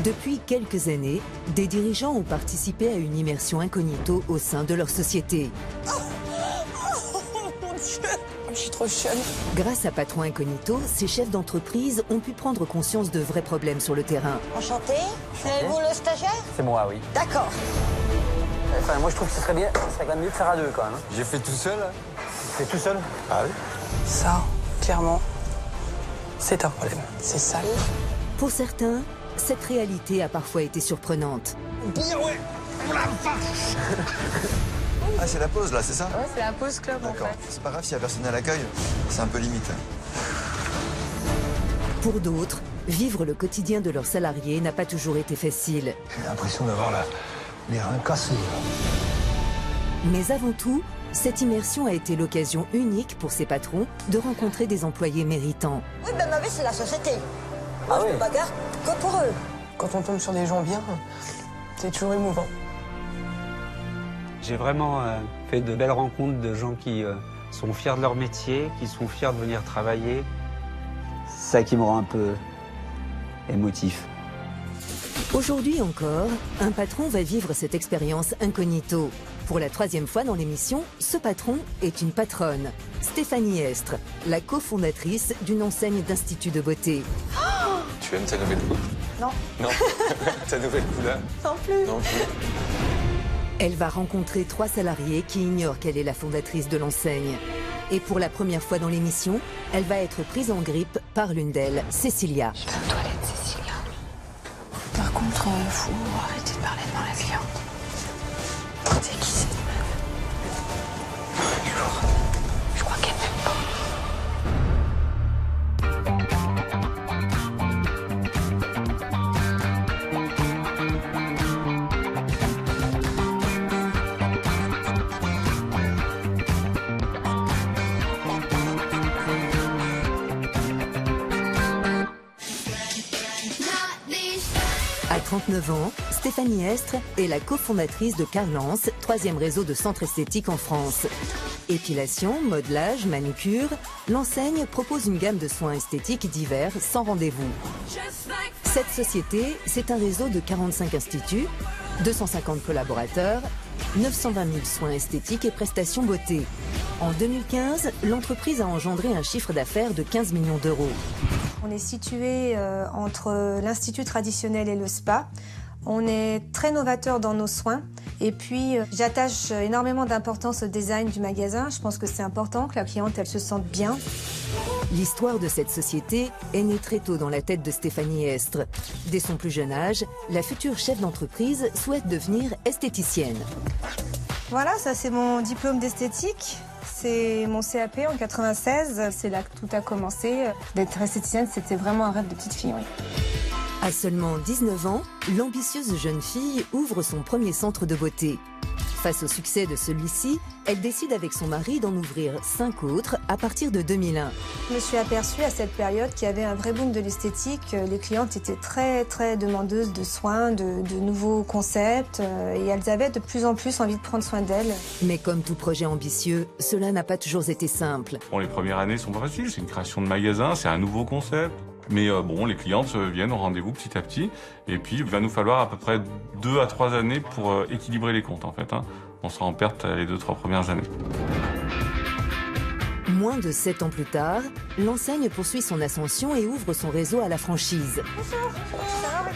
Depuis quelques années, des dirigeants ont participé à une immersion incognito au sein de leur société. Mon Dieu, je suis trop jeune. Grâce à Patron Incognito, ces chefs d'entreprise ont pu prendre conscience de vrais problèmes sur le terrain. Enchanté. C'est vous le stagiaire? C'est moi, oui. D'accord. Enfin, moi, je trouve que ce serait bien, ce serait quand même mieux de faire à deux, quand même. J'ai fait tout seul. Tu fais tout seul? Ah oui. Ça, clairement, c'est un problème. C'est sale. Pour certains, cette réalité a parfois été surprenante. Bien ouais. La vache. Ah, c'est la pause là, c'est ça? Ouais, c'est la pause club en D'accord. fait. C'est pas grave s'il y a personne à l'accueil. C'est un peu limite. Pour d'autres, vivre le quotidien de leurs salariés n'a pas toujours été facile. J'ai l'impression d'avoir les reins cassés. Mais avant tout, cette immersion a été l'occasion unique pour ces patrons de rencontrer des employés méritants. Oui, ben ma vie, c'est la société. Moi, Ah je oui. me bagarre que pour eux. Quand on tombe sur des gens bien, c'est toujours émouvant. J'ai vraiment fait de belles rencontres de gens qui sont fiers de leur métier, qui sont fiers de venir travailler. C'est ça qui me rend un peu émotif. Aujourd'hui encore, un patron va vivre cette expérience incognito. Pour la 3e fois dans l'émission, ce patron est une patronne. Stéphanie Estre, la cofondatrice d'une enseigne d'institut de beauté. Tu aimes ta nouvelle coupe? Non. Non. Ta nouvelle couleur? Non plus. Non plus. Elle va rencontrer 3 salariés qui ignorent qu'elle est la fondatrice de l'enseigne. Et pour la première fois dans l'émission, elle va être prise en grippe par l'une d'elles, Cécilia. Je vais aux toilettes, Cécilia. Par contre, faut arrêter de parler devant la cliente. C'est qui cette meuf? Elle est lourde. Je crois qu'elle m'aime pas. À 39 ans, Stéphanie Estre est la cofondatrice de Carlance, 3e réseau de centres esthétiques en France. Épilation, modelage, manucure, l'enseigne propose une gamme de soins esthétiques divers sans rendez-vous. Cette société, c'est un réseau de 45 instituts, 250 collaborateurs, 920 000 soins esthétiques et prestations beauté. En 2015, l'entreprise a engendré un chiffre d'affaires de 15 millions d'euros. On est situé entre l'Institut traditionnel et le spa. On est très novateur dans nos soins. Et puis, j'attache énormément d'importance au design du magasin. Je pense que c'est important que la cliente, elle se sente bien. L'histoire de cette société est née très tôt dans la tête de Stéphanie Estre. Dès son plus jeune âge, la future chef d'entreprise souhaite devenir esthéticienne. Voilà, ça c'est mon diplôme d'esthétique. C'est mon CAP en 96. C'est là que tout a commencé. D'être esthéticienne, c'était vraiment un rêve de petite fille, oui. À seulement 19 ans, l'ambitieuse jeune fille ouvre son premier centre de beauté. Face au succès de celui-ci, elle décide avec son mari d'en ouvrir 5 autres à partir de 2001. Je me suis aperçue à cette période qu'il y avait un vrai boom de l'esthétique. Les clientes étaient très demandeuses de soins, de nouveaux concepts et elles avaient de plus en plus envie de prendre soin d'elles. Mais comme tout projet ambitieux, cela n'a pas toujours été simple. Bon, les premières années sont pas faciles, c'est une création de magasin, c'est un nouveau concept. Mais bon, les clientes viennent au rendez-vous petit à petit. Et puis, il va nous falloir à peu près 2 à 3 années pour équilibrer les comptes, en fait. On sera en perte les 2-3 premières années. Moins de 7 ans plus tard, l'enseigne poursuit son ascension et ouvre son réseau à la franchise.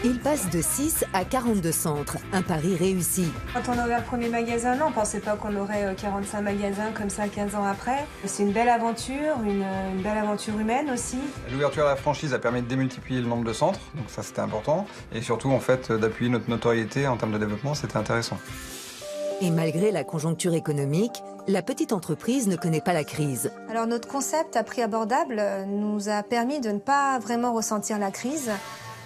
Il passe de 6 à 42 centres, un pari réussi. Quand on a ouvert le premier magasin, non, on ne pensait pas qu'on aurait 45 magasins comme ça 15 ans après. C'est une belle aventure, une belle aventure humaine aussi. L'ouverture à la franchise a permis de démultiplier le nombre de centres, donc ça c'était important. Et surtout en fait d'appuyer notre notoriété en termes de développement, c'était intéressant. Et malgré la conjoncture économique, la petite entreprise ne connaît pas la crise. Alors notre concept à prix abordable nous a permis de ne pas vraiment ressentir la crise.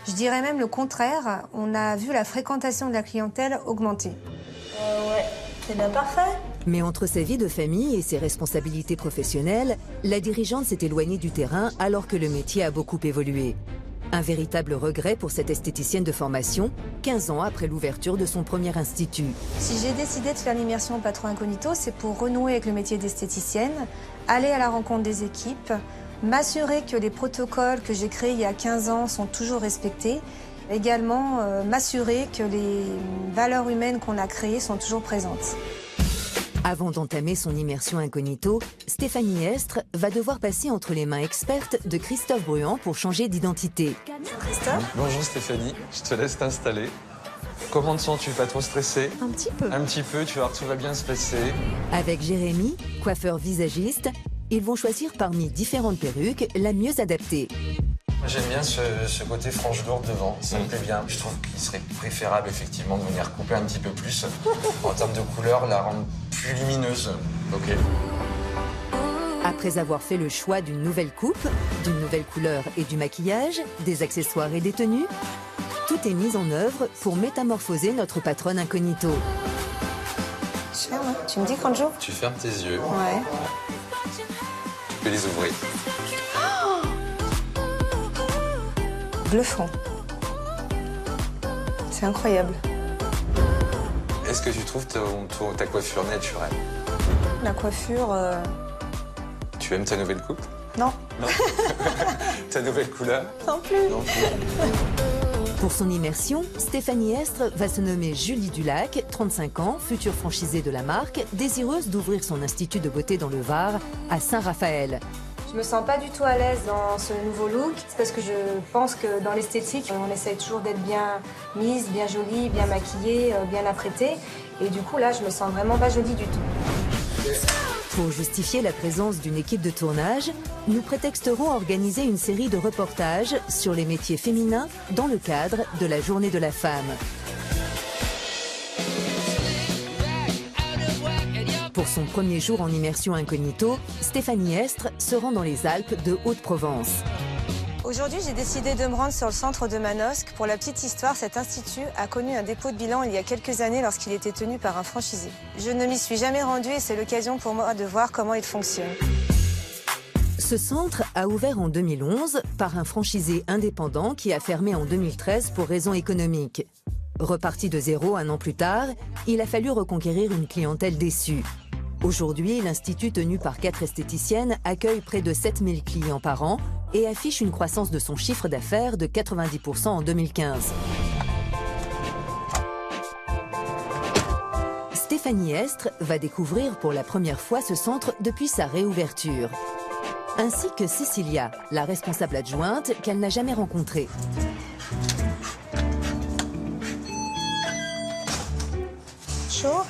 Je dirais même le contraire, on a vu la fréquentation de la clientèle augmenter. Ouais, c'est bien parfait. Mais entre sa vie de famille et ses responsabilités professionnelles, la dirigeante s'est éloignée du terrain alors que le métier a beaucoup évolué. Un véritable regret pour cette esthéticienne de formation, 15 ans après l'ouverture de son premier institut. Si j'ai décidé de faire l'immersion au Patron Incognito, c'est pour renouer avec le métier d'esthéticienne, aller à la rencontre des équipes, m'assurer que les protocoles que j'ai créés il y a 15 ans sont toujours respectés Également, m'assurer que les valeurs humaines qu'on a créées sont toujours présentes. Avant d'entamer son immersion incognito, Stéphanie Estre va devoir passer entre les mains expertes de Christophe Bruand pour changer d'identité. Christophe ? Bonjour Stéphanie, je te laisse t'installer. Comment te sens-tu? Pas trop stressée? Un petit peu. Un petit peu, tu vas voir, tout va bien se passer. Avec Jérémy, coiffeur visagiste, ils vont choisir parmi différentes perruques la mieux adaptée. J'aime bien ce côté frange lourde devant, ça me plaît bien. Je trouve qu'il serait préférable effectivement de venir couper un petit peu plus. En termes de couleur, la rendre plus lumineuse. Ok. Après avoir fait le choix d'une nouvelle coupe, d'une nouvelle couleur et du maquillage, des accessoires et des tenues, tout est mis en œuvre pour métamorphoser notre patronne incognito. Je ferme, hein. Tu me dis quand j'ouvre? Tu fermes tes yeux. Ouais. Tu peux les ouvrir. Bluffant. C'est incroyable. Est-ce que tu trouves ta coiffure naturelle? La coiffure... Tu aimes ta nouvelle coupe? Non. Non. Ta nouvelle couleur? Non plus. Non plus. Pour son immersion, Stéphanie Estre va se nommer Julie Dulac, 35 ans, future franchisée de la marque, désireuse d'ouvrir son institut de beauté dans le Var, à Saint-Raphaël. Je me sens pas du tout à l'aise dans ce nouveau look. C'est parce que je pense que dans l'esthétique, on essaye toujours d'être bien mise, bien jolie, bien maquillée, bien apprêtée. Et du coup, là, je me sens vraiment pas jolie du tout. Pour justifier la présence d'une équipe de tournage, nous prétexterons à organiser une série de reportages sur les métiers féminins dans le cadre de la Journée de la femme. Pour son premier jour en immersion incognito, Stéphanie Estre se rend dans les Alpes de Haute-Provence. Aujourd'hui, j'ai décidé de me rendre sur le centre de Manosque. Pour la petite histoire, cet institut a connu un dépôt de bilan il y a quelques années lorsqu'il était tenu par un franchisé. Je ne m'y suis jamais rendue et c'est l'occasion pour moi de voir comment il fonctionne. Ce centre a ouvert en 2011 par un franchisé indépendant qui a fermé en 2013 pour raisons économiques. Reparti de zéro un an plus tard, il a fallu reconquérir une clientèle déçue. Aujourd'hui, l'institut tenu par 4 esthéticiennes accueille près de 7000 clients par an et affiche une croissance de son chiffre d'affaires de 90% en 2015. Stéphanie Estre va découvrir pour la première fois ce centre depuis sa réouverture. Ainsi que Cécilia, la responsable adjointe qu'elle n'a jamais rencontrée. Bonjour.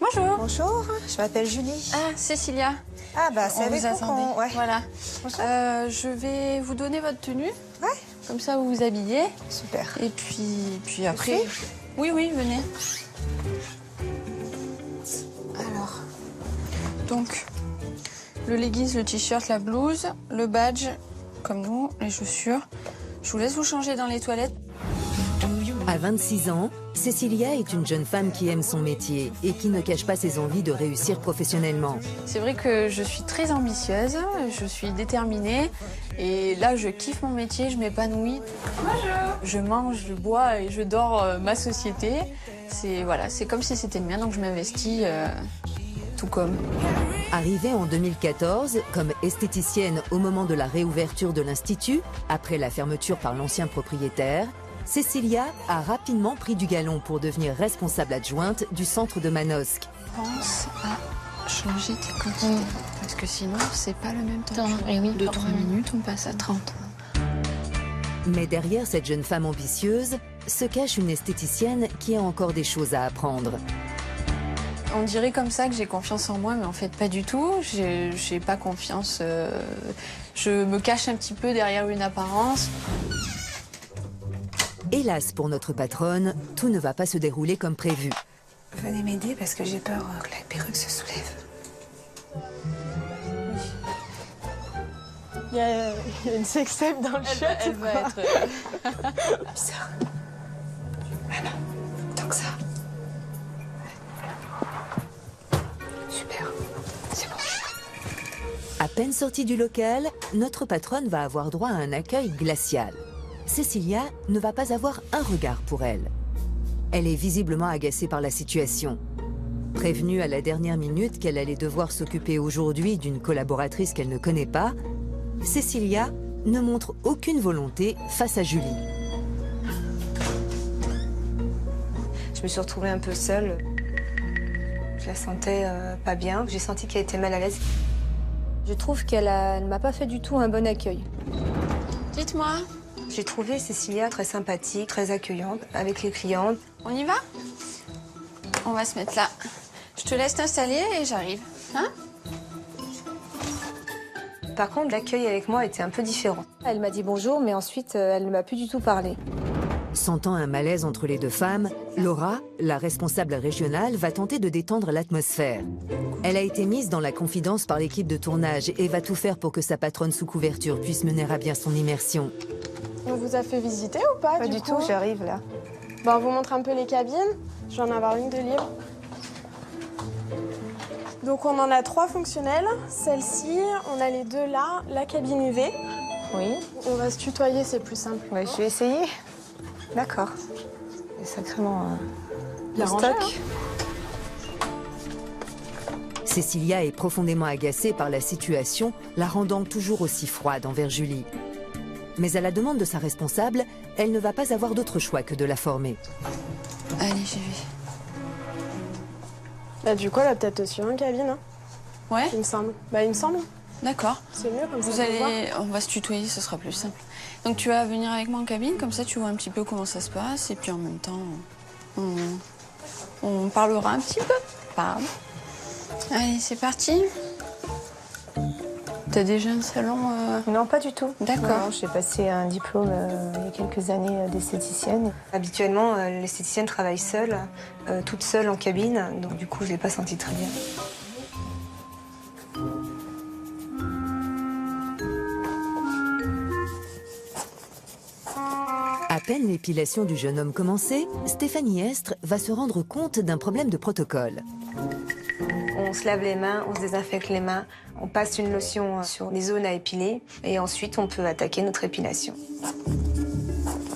Bonjour. Bonjour, je m'appelle Julie. Ah, Cécilia. Ah bah c'est On avec vous vous attendait. qu'on... Ouais. Voilà. Bonjour. Je vais vous donner votre tenue. Ouais. Comme ça, vous vous habillez. Super. Et puis après... Aussi Oui, oui, venez. Alors, donc, le leggings, le t-shirt, la blouse, le badge, comme nous, les chaussures. Je vous laisse vous changer dans les toilettes. À 26 ans, Cécilia est une jeune femme qui aime son métier et qui ne cache pas ses envies de réussir professionnellement. C'est vrai que je suis très ambitieuse, je suis déterminée et là je kiffe mon métier, je m'épanouis. Bonjour. Je mange, je bois et je dors ma société. C'est comme si c'était le mien, donc je m'investis tout comme. Arrivée en 2014 comme esthéticienne au moment de la réouverture de l'institut, après la fermeture par l'ancien propriétaire, Cécilia a rapidement pris du galon pour devenir responsable adjointe du centre de Manosque. Pense à changer tes quantités, parce que sinon, c'est pas le même temps. Et oui, 2-3 minutes, on passe à 30. Mais derrière cette jeune femme ambitieuse se cache une esthéticienne qui a encore des choses à apprendre. On dirait comme ça que j'ai confiance en moi, mais en fait pas du tout. J'ai pas confiance. Je me cache un petit peu derrière une apparence. Hélas pour notre patronne, tout ne va pas se dérouler comme prévu. Venez m'aider parce que j'ai peur que la perruque se soulève. Il y a une sextape dans le shot. Elle va être... Bizarre. Voilà. Tant que ça. Super. C'est bon. À peine sortie du local, notre patronne va avoir droit à un accueil glacial. Cécilia ne va pas avoir un regard pour elle. Elle est visiblement agacée par la situation. Prévenue à la dernière minute qu'elle allait devoir s'occuper aujourd'hui d'une collaboratrice qu'elle ne connaît pas, Cécilia ne montre aucune volonté face à Julie. Je me suis retrouvée un peu seule. Je la sentais pas bien. J'ai senti qu'elle était mal à l'aise. Je trouve qu'elle ne m'a pas fait du tout un bon accueil. Dites-moi. J'ai trouvé Cécilia très sympathique, très accueillante avec les clientes. On y va? On va se mettre là. Je te laisse t'installer et j'arrive. Hein? Par contre, l'accueil avec moi était un peu différent. Elle m'a dit bonjour, mais ensuite, elle ne m'a plus du tout parlé. Sentant un malaise entre les deux femmes, Laura, la responsable régionale, va tenter de détendre l'atmosphère. Elle a été mise dans la confidence par l'équipe de tournage et va tout faire pour que sa patronne sous couverture puisse mener à bien son immersion. On vous a fait visiter ou pas? Pas du tout, j'arrive là. Bon, on vous montre un peu les cabines. Je vais en avoir une de libre. Donc on en a 3 fonctionnelles. Celle-ci, on a les 2 là, la cabine UV. Oui. On va se tutoyer, c'est plus simple. Ouais, je vais essayer. D'accord. C'est sacrément bien stock. rangé, hein. Cécilia est profondément agacée par la situation, la rendant toujours aussi froide envers Julie. Mais à la demande de sa responsable, elle ne va pas avoir d'autre choix que de la former. Allez, j'y vais. Bah, du coup, elle a peut-être aussi une cabine, hein. Ouais? Il me semble. Bah, il me semble. D'accord. C'est mieux comme ça. Vous allez... On va se tutoyer, ce sera plus simple. Donc tu vas venir avec moi en cabine, comme ça tu vois un petit peu comment ça se passe, et puis en même temps, on parlera un petit peu. Pardon. Allez, c'est parti. T'as déjà un salon Non, pas du tout. D'accord. J'ai passé un diplôme il y a quelques années d'esthéticienne. Habituellement, l'esthéticienne travaille seule, toute seule en cabine, donc du coup, je l'ai pas senti très bien. À peine l'épilation du jeune homme commencée, Stéphanie Estre va se rendre compte d'un problème de protocole. On se lave les mains, on se désinfecte les mains, on passe une lotion sur les zones à épiler et ensuite on peut attaquer notre épilation.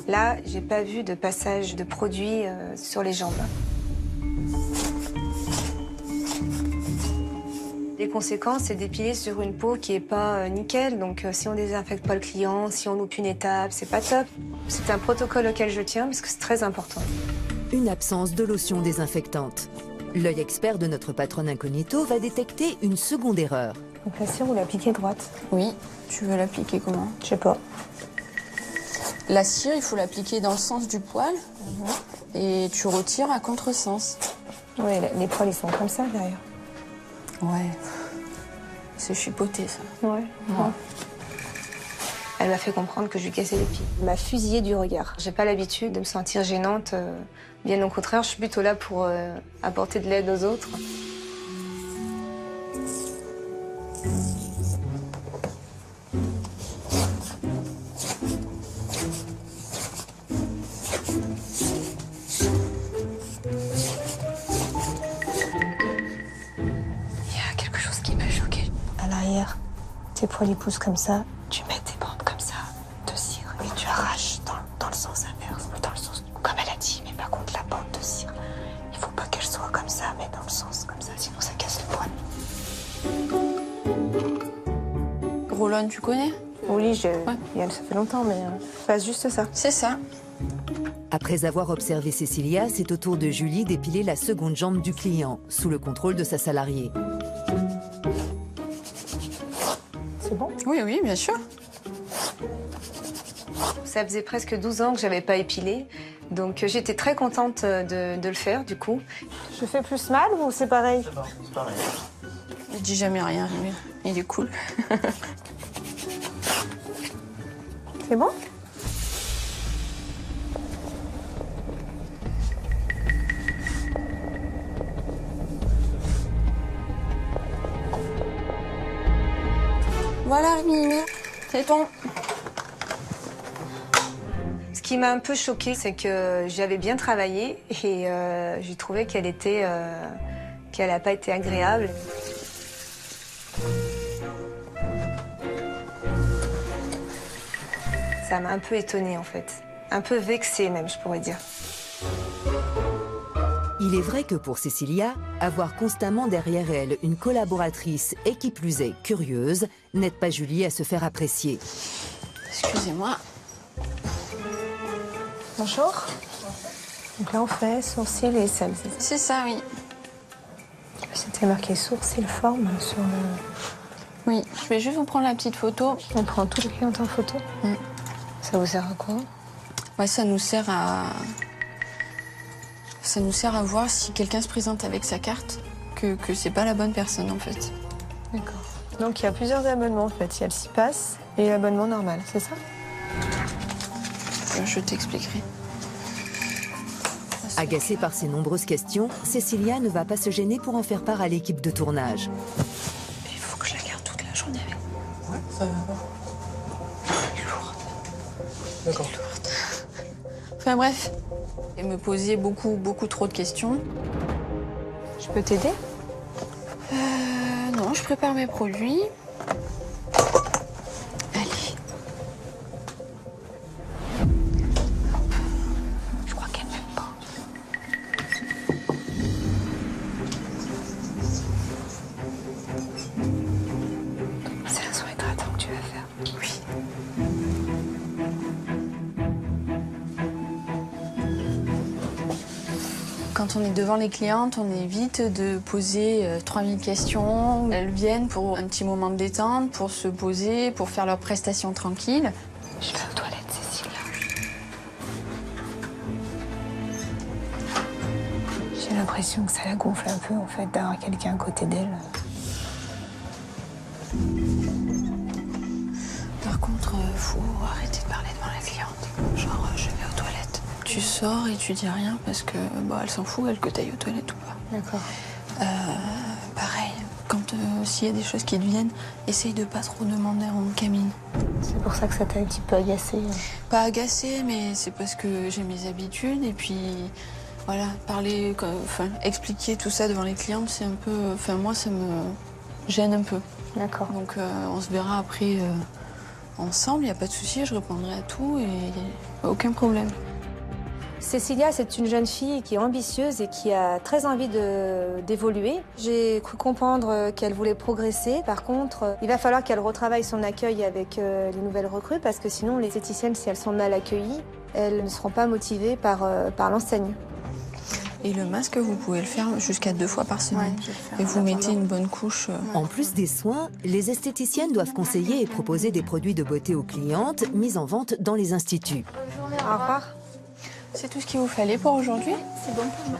Là, j'ai pas vu de passage de produit sur les jambes. Les conséquences, c'est d'épiler sur une peau qui est pas nickel. Donc si on désinfecte pas le client, si on loupe une étape, c'est pas top. C'est un protocole auquel je tiens parce que c'est très important. Une absence de lotion désinfectante. L'œil expert de notre patronne incognito va détecter une seconde erreur. Donc la cire, vous l'appliquez droite? Oui. Tu veux l'appliquer comment? Je sais pas. La cire, il faut l'appliquer dans le sens du poil. Et tu retires à contresens. Oui, les poils, ils sont comme ça derrière. Ouais. C'est chipoté, ça. Ouais. Elle m'a fait comprendre que je lui cassais les pieds. Elle m'a fusillé du regard. J'ai pas l'habitude de me sentir gênante. Bien au contraire, je suis plutôt là pour apporter de l'aide aux autres. Tes poils ils poussent comme ça, tu mets tes bandes comme ça de cire et tu arraches dans le sens inverse, dans le sens comme elle a dit, mais par contre la bande de cire, il faut pas qu'elle soit comme ça, mais dans le sens comme ça, sinon ça casse le poil. Rollon, tu connais? Oui, ça fait longtemps, mais je fasse juste ça. C'est ça. Après avoir observé Cécilia, c'est au tour de Julie d'épiler la seconde jambe du client, sous le contrôle de sa salariée. C'est bon? Oui, oui, bien sûr. Ça faisait presque 12 ans que j'avais pas épilé, donc j'étais très contente de le faire, du coup. Je fais plus mal ou c'est pareil? C'est pareil. Il dit jamais rien, lui. Il est cool. C'est bon? Voilà, Mimi, c'est bon. Ce qui m'a un peu choquée, c'est que j'avais bien travaillé et j'ai trouvé qu'elle n'a pas été agréable. Ça m'a un peu étonnée en fait, un peu vexée même, je pourrais dire. Il est vrai que pour Cécilia, avoir constamment derrière elle une collaboratrice et qui plus est curieuse n'aide pas Julie à se faire apprécier. Excusez-moi. Bonjour. Donc là, on fait sourcils et cils. C'est ça, oui. C'était marqué sourcils forme sur le... Oui, je vais juste vous prendre la petite photo. On prend tous les clients en photo. Ça vous sert à quoi? Ouais, ça nous sert à voir si quelqu'un se présente avec sa carte, que c'est pas la bonne personne en fait. D'accord. Donc il y a plusieurs abonnements en fait. Il y a le 6 pass et l'abonnement normal, c'est ça? Je t'expliquerai. Agacée par ces nombreuses questions, Cécilia ne va pas se gêner pour en faire part à l'équipe de tournage. Il faut que je la garde toute la journée avec moi. Ouais, ça va. Elle est lourde. D'accord. Elle est lourde. Enfin bref, elle me posait beaucoup trop de questions. Je peux t'aider? Non, je prépare mes produits. Allez. Je crois qu'elle m'aime pas. C'est un soin hydratant que tu vas faire. Oui. Quand on est devant les clientes, on évite de poser 3000 questions. Elles viennent pour un petit moment de détente, pour se poser, pour faire leurs prestations tranquilles. Je vais aux toilettes, Cécilia. J'ai l'impression que ça la gonfle un peu, en fait, d'avoir quelqu'un à côté d'elle. Par contre, faut arrêter de parler devant la cliente. Genre, je vais aux toilettes. Tu sors et tu dis rien parce que bah, elle s'en fout, elle, que t'ailles aux toilettes ou pas. D'accord. Pareil, quand s'il y a des choses qui te viennent, essaye de pas trop demander en cabine. C'est pour ça que ça t'a un petit peu agacée. Pas agacée, mais c'est parce que j'ai mes habitudes et puis voilà, parler, enfin expliquer tout ça devant les clientes, c'est un peu, enfin moi ça me gêne un peu. D'accord. Donc on se verra après ensemble, il y a pas de souci, je répondrai à tout et aucun problème. Cécilia, c'est une jeune fille qui est ambitieuse et qui a très envie d'évoluer. J'ai cru comprendre qu'elle voulait progresser. Par contre, il va falloir qu'elle retravaille son accueil avec les nouvelles recrues parce que sinon, les esthéticiennes, si elles sont mal accueillies, elles ne seront pas motivées par l'enseigne. Et le masque, vous pouvez le faire jusqu'à 2 fois par semaine. Et vous mettez une bonne couche. En plus des soins, les esthéticiennes doivent conseiller et proposer des produits de beauté aux clientes mis en vente dans les instituts. Au revoir. C'est tout ce qu'il vous fallait pour aujourd'hui? C'est bon pour moi.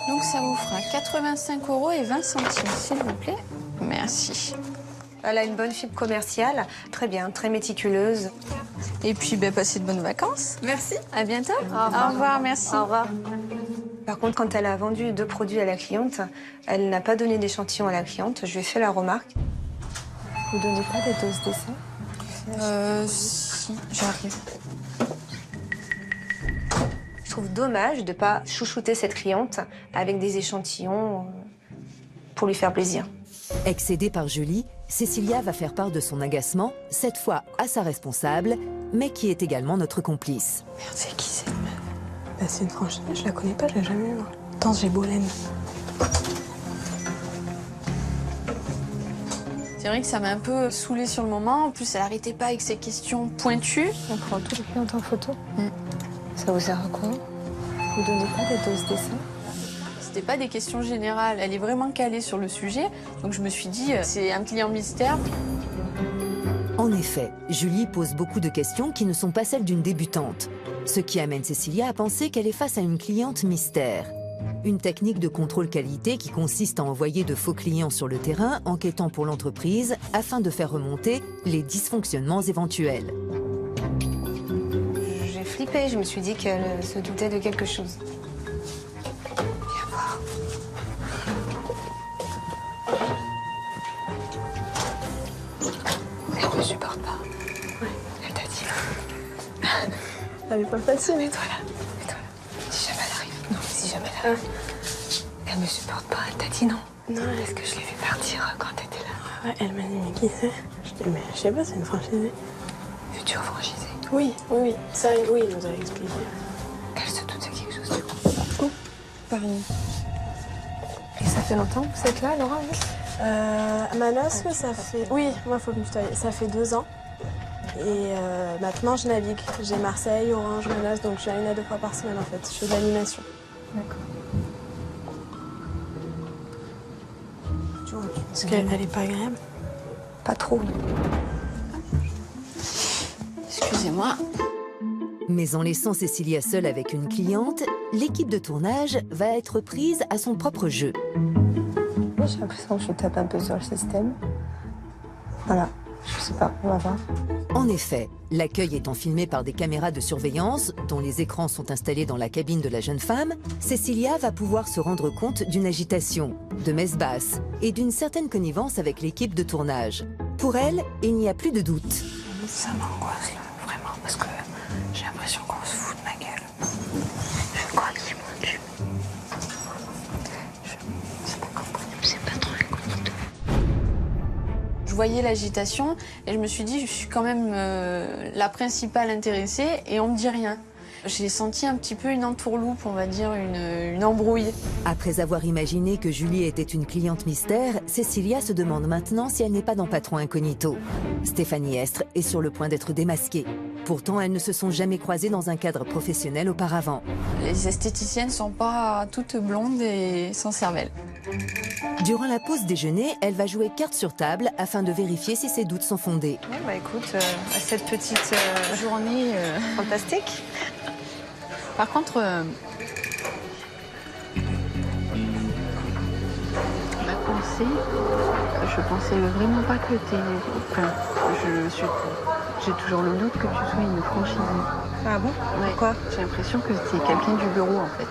Donc ça vous fera 85,20 €, s'il vous plaît. Merci. Elle a une bonne fibre commerciale, très bien, très méticuleuse. Et puis, passez de bonnes vacances. Merci. À bientôt. Au revoir, merci. Au revoir. Par contre, quand elle a vendu 2 produits à la cliente, elle n'a pas donné d'échantillon à la cliente. Je lui ai fait la remarque. Vous donnez pas des doses d'essai? Si, j'arrive. Je trouve dommage de ne pas chouchouter cette cliente avec des échantillons pour lui faire plaisir. Excédée par Julie, Cécilia va faire part de son agacement, cette fois à sa responsable, mais qui est également notre complice. Merde, c'est qui cette meuf? C'est une franchise, je la connais pas, je l'ai jamais vue. Attends, j'ai Bolène. C'est vrai que ça m'a un peu saoulée sur le moment. En plus, elle arrêtait pas avec ses questions pointues. On prend tous les clients en photo. Ça vous sert à quoi? Vous donnez pas des doses d'essai? C'était pas des questions générales. Elle est vraiment calée sur le sujet. Donc je me suis dit, c'est un client mystère. En effet, Julie pose beaucoup de questions qui ne sont pas celles d'une débutante. Ce qui amène Cécilia à penser qu'elle est face à une cliente mystère. Une technique de contrôle qualité qui consiste à envoyer de faux clients sur le terrain enquêtant pour l'entreprise afin de faire remonter les dysfonctionnements éventuels. J'ai flippé, je me suis dit qu'elle se doutait de quelque chose. Viens voir. Elle me supporte pas. Ouais. Elle t'a dit. Elle est pas facile, mets-toi là. Mets-toi là. Si jamais elle arrive. Non, si jamais elle arrive. Elle me supporte pas, elle t'a dit non. Non, Est-ce que je l'ai vu partir quand t'étais là? Ouais, elle m'a dit, mais qui c'est? Je dis, mais je sais pas, c'est une franchisée. Future franchisée. Oui. Ça, oui, il nous a expliqué. Elle se doute de quelque chose. Oh, pardon. Et ça fait longtemps que vous êtes là, Laura? Manos, ça fait... Oui, moi, faut que je tutoie. Ça fait 2 ans. Et maintenant, je navigue. J'ai Marseille, Orange, Manos, donc je viens 1 à 2 fois par semaine en fait. Je fais de l'animation. D'accord. Parce qu'elle est pas agréable. Pas trop. Excusez-moi. Mais en laissant Cécilia seule avec une cliente, l'équipe de tournage va être prise à son propre jeu. J'ai l'impression que je tape un peu sur le système. Voilà, je sais pas, on va voir. En effet, l'accueil étant filmé par des caméras de surveillance, dont les écrans sont installés dans la cabine de la jeune femme, Cécilia va pouvoir se rendre compte d'une agitation, de messes basses et d'une certaine connivence avec l'équipe de tournage. Pour elle, il n'y a plus de doute. Ça m'angoisse, là, vraiment, parce que j'ai l'impression qu'on se fout de ma gueule. Je crois qu'ils m'ont tué. C'est pas compris, c'est pas trop incognito. Je voyais l'agitation et je me suis dit, je suis quand même la principale intéressée et on me dit rien. J'ai senti un petit peu une entourloupe, on va dire, une embrouille. Après avoir imaginé que Julie était une cliente mystère, Cécilia se demande maintenant si elle n'est pas dans Patron Incognito. Stéphanie Estre est sur le point d'être démasquée. Pourtant, elles ne se sont jamais croisées dans un cadre professionnel auparavant. Les esthéticiennes ne sont pas toutes blondes et sans cervelle. Durant la pause déjeuner, elle va jouer carte sur table afin de vérifier si ses doutes sont fondés. Ouais, bah écoute, à cette petite journée fantastique. Par contre, ma pensée, je pensais vraiment pas que t'es... Enfin, j'ai toujours le doute que tu sois une franchisée. Ah bon? Ouais. Pourquoi? J'ai l'impression que c'est quelqu'un du bureau, en fait.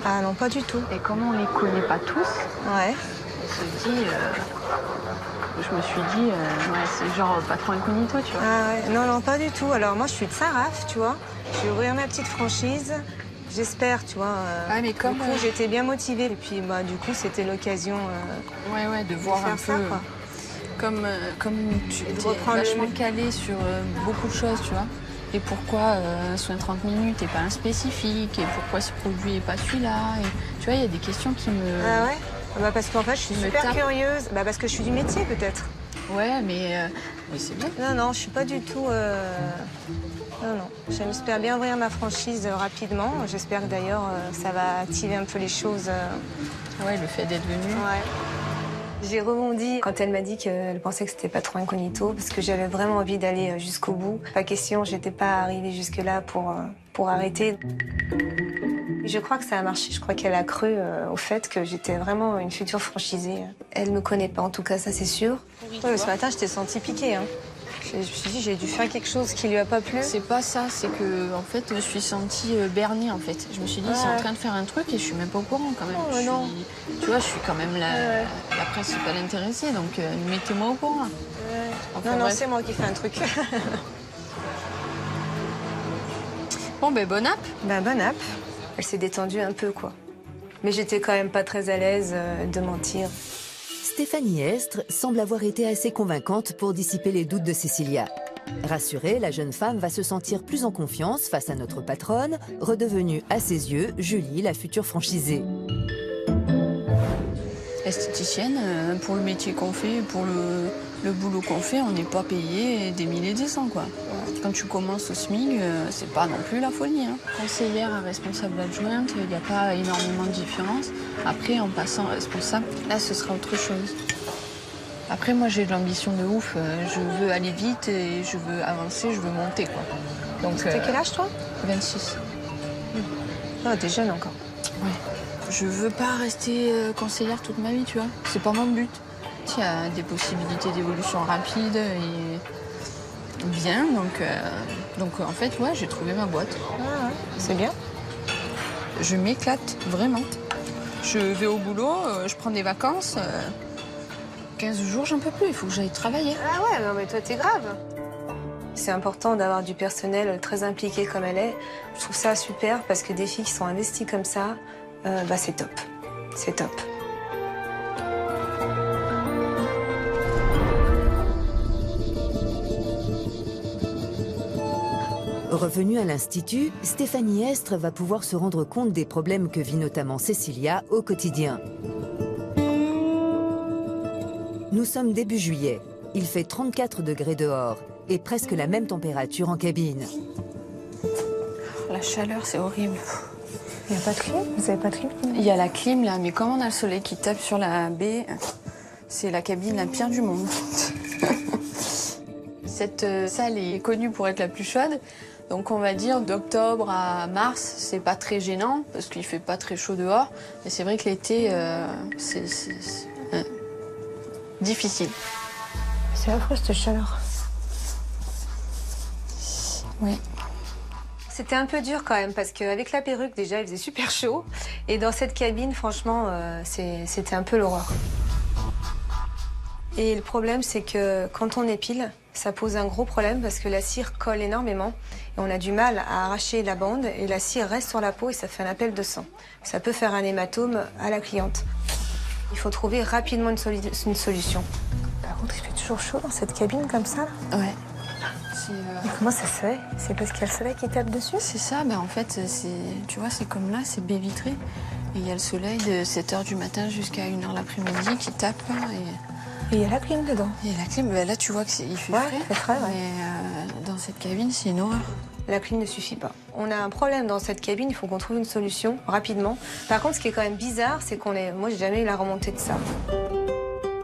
Ah non, pas du tout. Et comme on les connaît pas tous, ouais. Je me suis dit, ouais, c'est genre Patron Incognito, tu vois. Ah ouais, non, non, pas du tout. Alors moi, je suis de Saint-Raph, tu vois. Je vais ouvrir ma petite franchise. J'espère, tu vois. Ah, mais comme du coup, j'étais bien motivée. Et puis, bah, du coup, c'était l'occasion ouais, de voir un peu... ça, quoi. Comme tu es vachement calée sur beaucoup de choses, tu vois. Et pourquoi soin 30 minutes et pas un spécifique? Et pourquoi ce produit et pas celui-là? Et, tu vois, il y a des questions qui me... Ah ouais? Bah parce qu'en fait, je suis super curieuse. Bah parce que je suis du métier, peut-être. Ouais, mais c'est bien. Non, non, je suis pas du tout... Non, non. J'espère bien ouvrir ma franchise rapidement. J'espère que d'ailleurs, ça va activer un peu les choses. Ouais, le fait d'être venue. Ouais. J'ai rebondi quand elle m'a dit qu'elle pensait que c'était Patron Incognito, parce que j'avais vraiment envie d'aller jusqu'au bout. Pas question, j'étais pas arrivée jusque-là pour arrêter. Et je crois que ça a marché. Je crois qu'elle a cru au fait que j'étais vraiment une future franchisée. Elle me connaît pas, en tout cas, ça c'est sûr. Ouais, ce matin, je t'ai senti piquée. Hein. Je me suis dit, j'ai dû faire quelque chose qui lui a pas plu. C'est pas ça, c'est que en fait, je me suis sentie bernée en fait. Je me suis dit, c'est en train de faire un truc et je suis même pas au courant quand même. Oh, non. Tu vois, je suis quand même la principale intéressée, donc mettez-moi au courant. Enfin, non, c'est moi qui fais un truc. Bon, ben bonne app. Ben bonne app. Elle s'est détendue un peu, quoi. Mais j'étais quand même pas très à l'aise de mentir. Stéphanie Estre semble avoir été assez convaincante pour dissiper les doutes de Cécilia. Rassurée, la jeune femme va se sentir plus en confiance face à notre patronne, redevenue à ses yeux Julie, la future franchisée. Esthéticienne, pour le métier qu'on fait, pour le boulot qu'on fait, on n'est pas payé des milliers et des cents, quoi. Quand tu commences au SMIC, c'est pas non plus la folie. Hein. Conseillère à responsable adjointe, il n'y a pas énormément de différence. Après, en passant responsable, là, ce sera autre chose. Après, moi, j'ai de l'ambition de ouf. Je veux aller vite et je veux avancer, je veux monter, quoi. Donc, t'as quel âge, toi? 26. Ah, t'es jeune encore. Ouais. Je veux pas rester conseillère toute ma vie, tu vois. C'est pas mon but. Il y a des possibilités d'évolution rapide et bien, donc en fait, ouais, j'ai trouvé ma boîte. Ah ouais, c'est bien. Je m'éclate, vraiment. Je vais au boulot, je prends des vacances. 15 jours, j'en peux plus, il faut que j'aille travailler. Ah ouais, non mais toi, t'es grave. C'est important d'avoir du personnel très impliqué comme elle est. Je trouve ça super parce que des filles qui sont investies comme ça, bah c'est top. C'est top. Revenue à l'Institut, Stéphanie Estre va pouvoir se rendre compte des problèmes que vit notamment Cécilia au quotidien. Nous sommes début juillet. Il fait 34 degrés dehors. et presque la même température en cabine. La chaleur, c'est horrible. Il n'y a pas de clim? Vous n'avez pas de clim? Il y a la clim là, mais comme on a le soleil qui tape sur la baie, c'est la cabine la pire du monde. Cette salle est connue pour être la plus chaude. Donc on va dire d'octobre à mars, c'est pas très gênant parce qu'il fait pas très chaud dehors. Mais c'est vrai que l'été, c'est difficile. C'est affreux cette chaleur. Oui. C'était un peu dur quand même parce qu'avec la perruque déjà il faisait super chaud et dans cette cabine franchement c'était un peu l'horreur. Et le problème c'est que quand on épile, ça pose un gros problème parce que la cire colle énormément et on a du mal à arracher la bande et la cire reste sur la peau et ça fait un appel de sang. Ça peut faire un hématome à la cliente. Il faut trouver rapidement une solution. Par contre, il fait toujours chaud dans cette cabine comme ça là. Ouais. Et comment ça se fait? C'est parce qu'il y a le soleil qui tape dessus? C'est ça, en fait, tu vois, c'est comme là, c'est baie vitrée. Et il y a le soleil de 7h du matin jusqu'à 1h l'après-midi qui tape. Et il y a la clim dedans? Il y a la clim, là tu vois qu'il fait ouais, frais. Il fait frais, ouais. Mais dans cette cabine, c'est une horreur. La clim ne suffit pas. On a un problème dans cette cabine, il faut qu'on trouve une solution rapidement. Par contre, ce qui est quand même bizarre, c'est moi j'ai jamais eu la remontée de ça.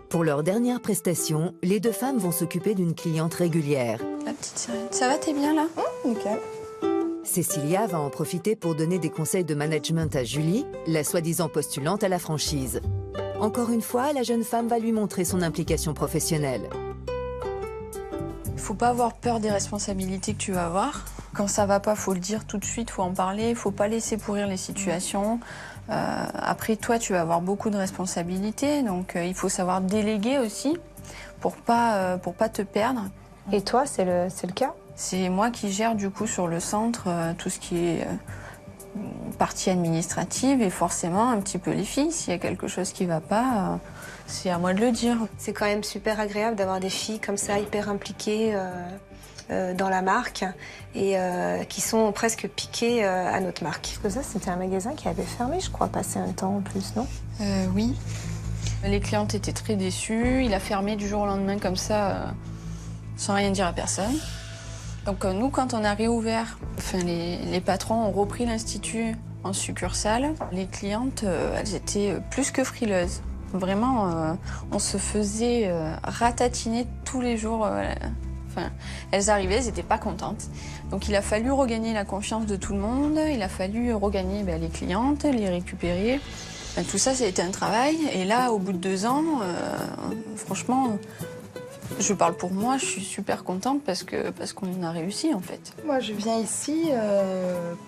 Pour leur dernière prestation, les deux femmes vont s'occuper d'une cliente régulière. La petite sirène. Ça va, t'es bien là? Nickel. Cécilia va en profiter pour donner des conseils de management à Julie, la soi-disant postulante à la franchise. Encore une fois, la jeune femme va lui montrer son implication professionnelle. Il faut pas avoir peur des responsabilités que tu vas avoir. Quand ça va pas, faut le dire tout de suite, faut en parler, faut pas laisser pourrir les situations. Après, toi, tu vas avoir beaucoup de responsabilités, donc il faut savoir déléguer aussi pour pas te perdre. Et toi, c'est le cas? C'est moi qui gère du coup sur le centre tout ce qui est partie administrative et forcément un petit peu les filles. S'il y a quelque chose qui va pas, c'est à moi de le dire. C'est quand même super agréable d'avoir des filles comme ça, hyper impliquées dans la marque et qui sont presque piquées à notre marque. Parce que ça, c'était un magasin qui avait fermé, je crois, passé un temps en plus, non? Oui. Les clientes étaient très déçues. Il a fermé du jour au lendemain comme ça, sans rien dire à personne. Donc nous, quand on a réouvert, les patrons ont repris l'institut en succursale. Les clientes, elles étaient plus que frileuses. Vraiment, on se faisait ratatiner tous les jours. Elles arrivaient, elles n'étaient pas contentes. Donc il a fallu regagner la confiance de tout le monde. Il a fallu regagner les clientes, les récupérer. Tout ça, ça a été un travail. Et là, au bout de 2 ans, franchement... Je parle pour moi, je suis super contente parce qu'on a réussi en fait. Moi je viens ici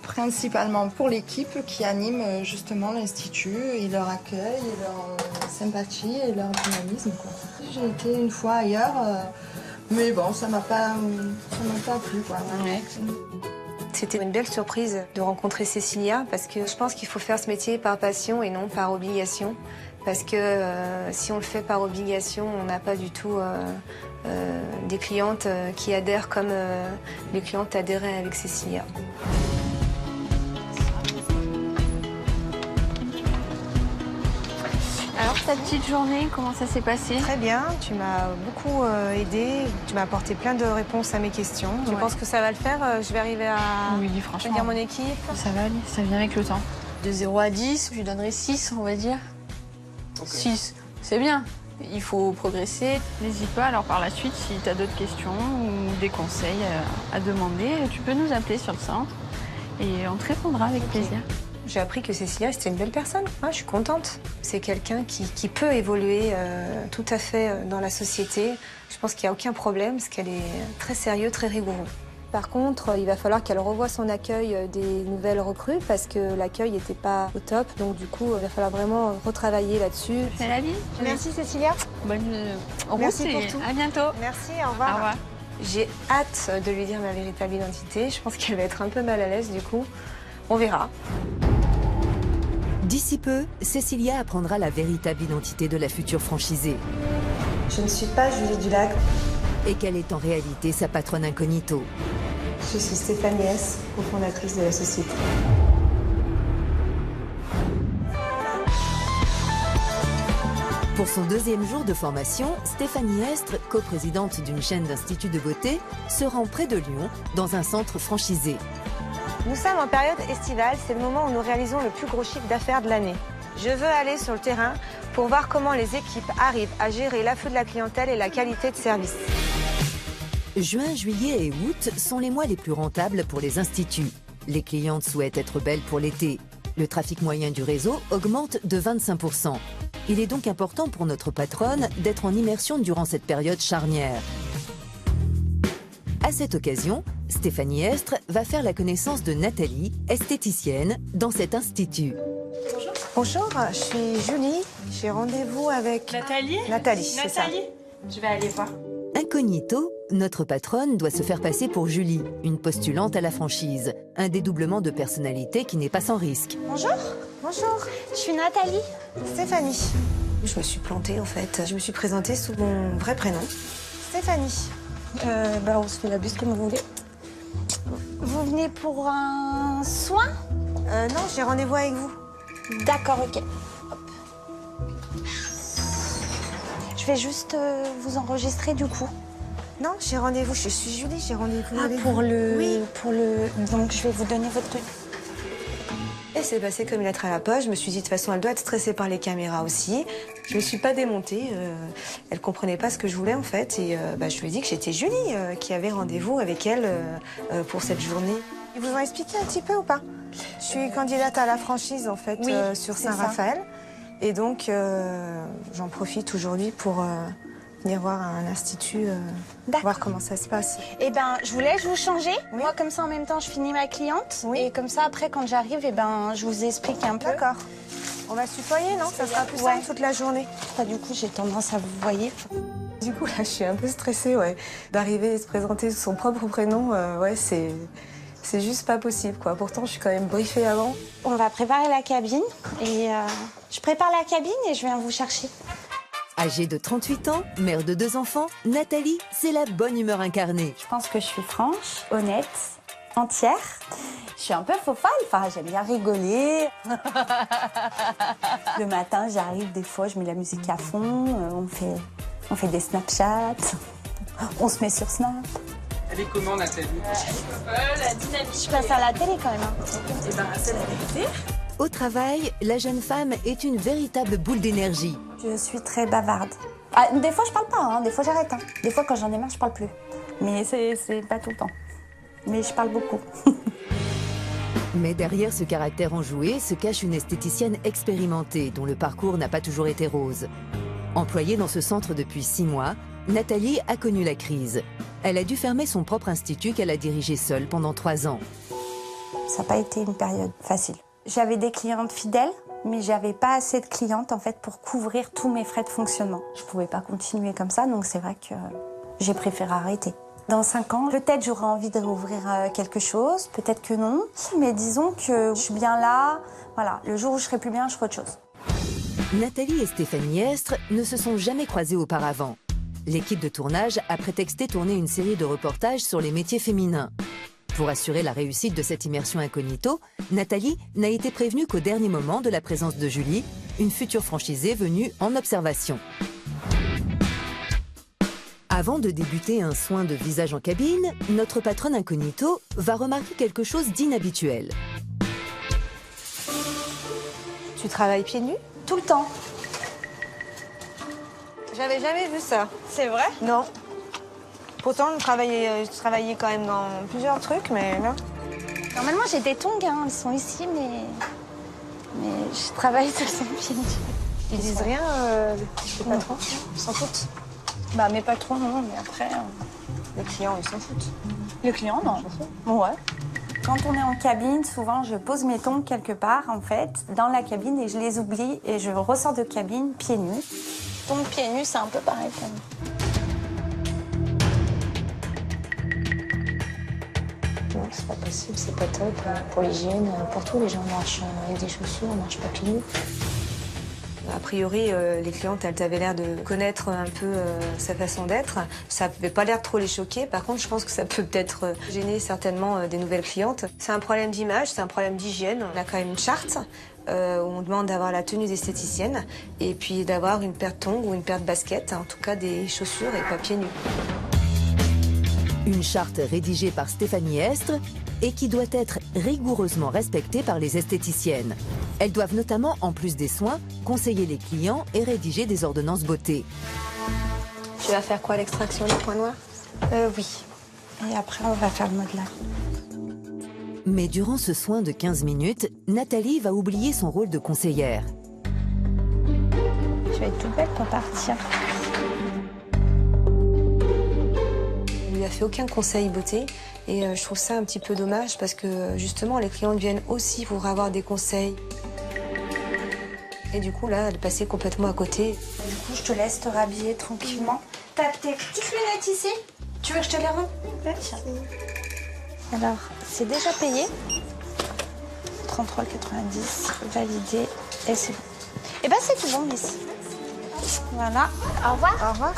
principalement pour l'équipe qui anime justement l'Institut et leur accueil et leur sympathie et leur dynamisme. J'ai été une fois ailleurs, mais bon, ça m'a pas plu quoi. Ouais. C'était une belle surprise de rencontrer Cécilia parce que je pense qu'il faut faire ce métier par passion et non par obligation. Parce que si on le fait par obligation, on n'a pas du tout des clientes qui adhèrent comme les clientes adhéraient avec Cécilia. Alors, ta petite journée, comment ça s'est passé? Très bien, tu m'as beaucoup aidée, tu m'as apporté plein de réponses à mes questions. Je pense que ça va le faire, je vais arriver à dire mon équipe. Ça va aller, ça vient avec le temps. De 0 à 10, je lui donnerai 6, on va dire. Okay. 6, c'est bien. Il faut progresser. N'hésite pas, alors par la suite, si tu as d'autres questions ou des conseils à demander, tu peux nous appeler sur le centre et on te répondra avec plaisir. J'ai appris que Cécilia, c'était une belle personne. Ah, je suis contente. C'est quelqu'un qui peut évoluer tout à fait dans la société. Je pense qu'il n'y a aucun problème parce qu'elle est très sérieuse, très rigoureuse. Par contre, il va falloir qu'elle revoie son accueil des nouvelles recrues parce que l'accueil n'était pas au top. Donc du coup, il va falloir vraiment retravailler là-dessus. C'est la vie. Merci Cécilia. Bonne route. Merci pour tout. À bientôt. Merci, au revoir. Au revoir. J'ai hâte de lui dire ma véritable identité. Je pense qu'elle va être un peu mal à l'aise du coup. On verra. D'ici peu, Cécilia apprendra la véritable identité de la future franchisée. Je ne suis pas Julie Dulac. Et qu'elle est en réalité sa patronne incognito. Je suis Stéphanie S, cofondatrice de la société. Pour son deuxième jour de formation, Stéphanie Estre, coprésidente d'une chaîne d'instituts de beauté, se rend près de Lyon, dans un centre franchisé. Nous sommes en période estivale, c'est le moment où nous réalisons le plus gros chiffre d'affaires de l'année. Je veux aller sur le terrain pour voir comment les équipes arrivent à gérer l'afflux de la clientèle et la qualité de service. Juin, juillet et août sont les mois les plus rentables pour les instituts. Les clientes souhaitent être belles pour l'été. Le trafic moyen du réseau augmente de 25%. Il est donc important pour notre patronne d'être en immersion durant cette période charnière. À cette occasion, Stéphanie Estre va faire la connaissance de Nathalie, esthéticienne, dans cet institut. Bonjour. Bonjour, je suis Julie. J'ai rendez-vous avec... Nathalie. C'est ça. Je vais aller voir. Incognito, notre patronne doit se faire passer pour Julie, une postulante à la franchise. Un dédoublement de personnalité qui n'est pas sans risque. Bonjour. Bonjour. Je suis Nathalie. Stéphanie. Je me suis plantée en fait. Je me suis présentée sous mon vrai prénom. Stéphanie. On se fait la buse comme vous voulez. Vous venez pour un soin? Non, j'ai rendez-vous avec vous. D'accord, ok. Hop. Je vais juste vous enregistrer du coup. Non, j'ai rendez-vous. Je suis Julie, j'ai rendez-vous avec pour vous. le... Oui. Pour le... Donc je vais vous donner votre truc. Et c'est passé comme une lettre à la poste. Je me suis dit, de toute façon, elle doit être stressée par les caméras aussi. Je me suis pas démontée. Elle comprenait pas ce que je voulais, en fait. Et je lui ai dit que j'étais Julie, qui avait rendez-vous avec elle pour cette journée. Ils vous ont expliqué un petit peu ou pas? Je suis candidate à la franchise, en fait, sur Saint-Raphaël. Et donc, j'en profite aujourd'hui pour venir voir un institut, voir comment ça se passe. Eh ben, je vous laisse vous changer. Oui. Moi, comme ça, en même temps, je finis ma cliente. Oui. Et comme ça, après, quand j'arrive, je vous explique un peu. D'accord. On va se tutoyer, non? Ça sera plus simple toute la journée. Du coup, j'ai tendance à vous voyer. Du coup, là, je suis un peu stressée, D'arriver et se présenter sous son propre prénom, c'est juste pas possible, quoi. Pourtant, je suis quand même briefée avant. On va préparer la cabine. Et je prépare la cabine et je viens vous chercher. Âgée de 38 ans, mère de 2 enfants, Nathalie, c'est la bonne humeur incarnée. Je pense que je suis franche, honnête, entière. Je suis un peu fofolle, j'aime bien rigoler. Le matin, j'arrive, des fois, je mets la musique à fond, on fait des Snapchats, on se met sur Snap. Elle est comment, Nathalie? La dynamique. Je passe à la télé quand même. Eh ben, c'est la vérité. Au travail, la jeune femme est une véritable boule d'énergie. Je suis très bavarde. Des fois, je parle pas, des fois, j'arrête. Des fois, quand j'en ai marre, je parle plus. Mais c'est pas tout le temps. Mais je parle beaucoup. Mais derrière ce caractère enjoué se cache une esthéticienne expérimentée dont le parcours n'a pas toujours été rose. Employée dans ce centre depuis 6 mois, Nathalie a connu la crise. Elle a dû fermer son propre institut qu'elle a dirigé seule pendant 3 ans. Ça n'a pas été une période facile. J'avais des clientes fidèles, mais j'avais pas assez de clientes en fait pour couvrir tous mes frais de fonctionnement. Je pouvais pas continuer comme ça, donc c'est vrai que j'ai préféré arrêter. Dans 5 ans, peut-être j'aurai envie de rouvrir quelque chose, peut-être que non. Mais disons que je suis bien là. Voilà, le jour où je serai plus bien, je ferai autre chose. Nathalie et Stéphanie Estre ne se sont jamais croisées auparavant. L'équipe de tournage a prétexté tourner une série de reportages sur les métiers féminins. Pour assurer la réussite de cette immersion incognito, Nathalie n'a été prévenue qu'au dernier moment de la présence de Julie, une future franchisée venue en observation. Avant de débuter un soin de visage en cabine, notre patronne incognito va remarquer quelque chose d'inhabituel. Tu travailles pieds nus? Tout le temps. J'avais jamais vu ça. C'est vrai? Non. Pourtant, je travaillais quand même dans plusieurs trucs, mais non. Normalement, j'ai des tongs, elles sont ici, mais je travaille sur son pied. Ils disent rien, les patrons? Ils s'en foutent? Mes patrons, non, mais après... Les clients, ils s'en foutent. Les clients, non. Ouais. Quand on est en cabine, souvent, je pose mes tongs quelque part, en fait, dans la cabine, et je les oublie, et je ressors de cabine pieds nus. Tongs pieds nus, c'est un peu pareil quand même. Non, c'est pas possible, c'est pas top. Pour l'hygiène, pour tout, les gens marchent avec des chaussures, on marche pas pieds nus. A priori, les clientes, elles avaient l'air de connaître un peu sa façon d'être. Ça n'avait pas l'air de trop les choquer. Par contre, je pense que ça peut peut-être gêner certainement des nouvelles clientes. C'est un problème d'image, c'est un problème d'hygiène. On a quand même une charte où on demande d'avoir la tenue d'esthéticienne et puis d'avoir une paire de tongs ou une paire de baskets, en tout cas des chaussures et pas pieds nus. Une charte rédigée par Stéphanie Estre et qui doit être rigoureusement respectée par les esthéticiennes. Elles doivent notamment, en plus des soins, conseiller les clients et rédiger des ordonnances beauté. Tu vas faire quoi, l'extraction des points noirs? Oui. Et après, on va faire le modelage. Mais durant ce soin de 15 minutes, Nathalie va oublier son rôle de conseillère. Tu vas être toute belle pour partir. Il n'a fait aucun conseil beauté et je trouve ça un petit peu dommage parce que justement les clientes viennent aussi pour avoir des conseils. Et du coup là, elle passait complètement à côté. Du coup, je te laisse te rhabiller tranquillement. T'as tes petites lunettes ici? Tu veux que je te les rende? Tiens. Alors, c'est déjà payé. 33,90, validé et c'est bon. Et ben c'est tout bon, Miss. Voilà. Au revoir. Au revoir.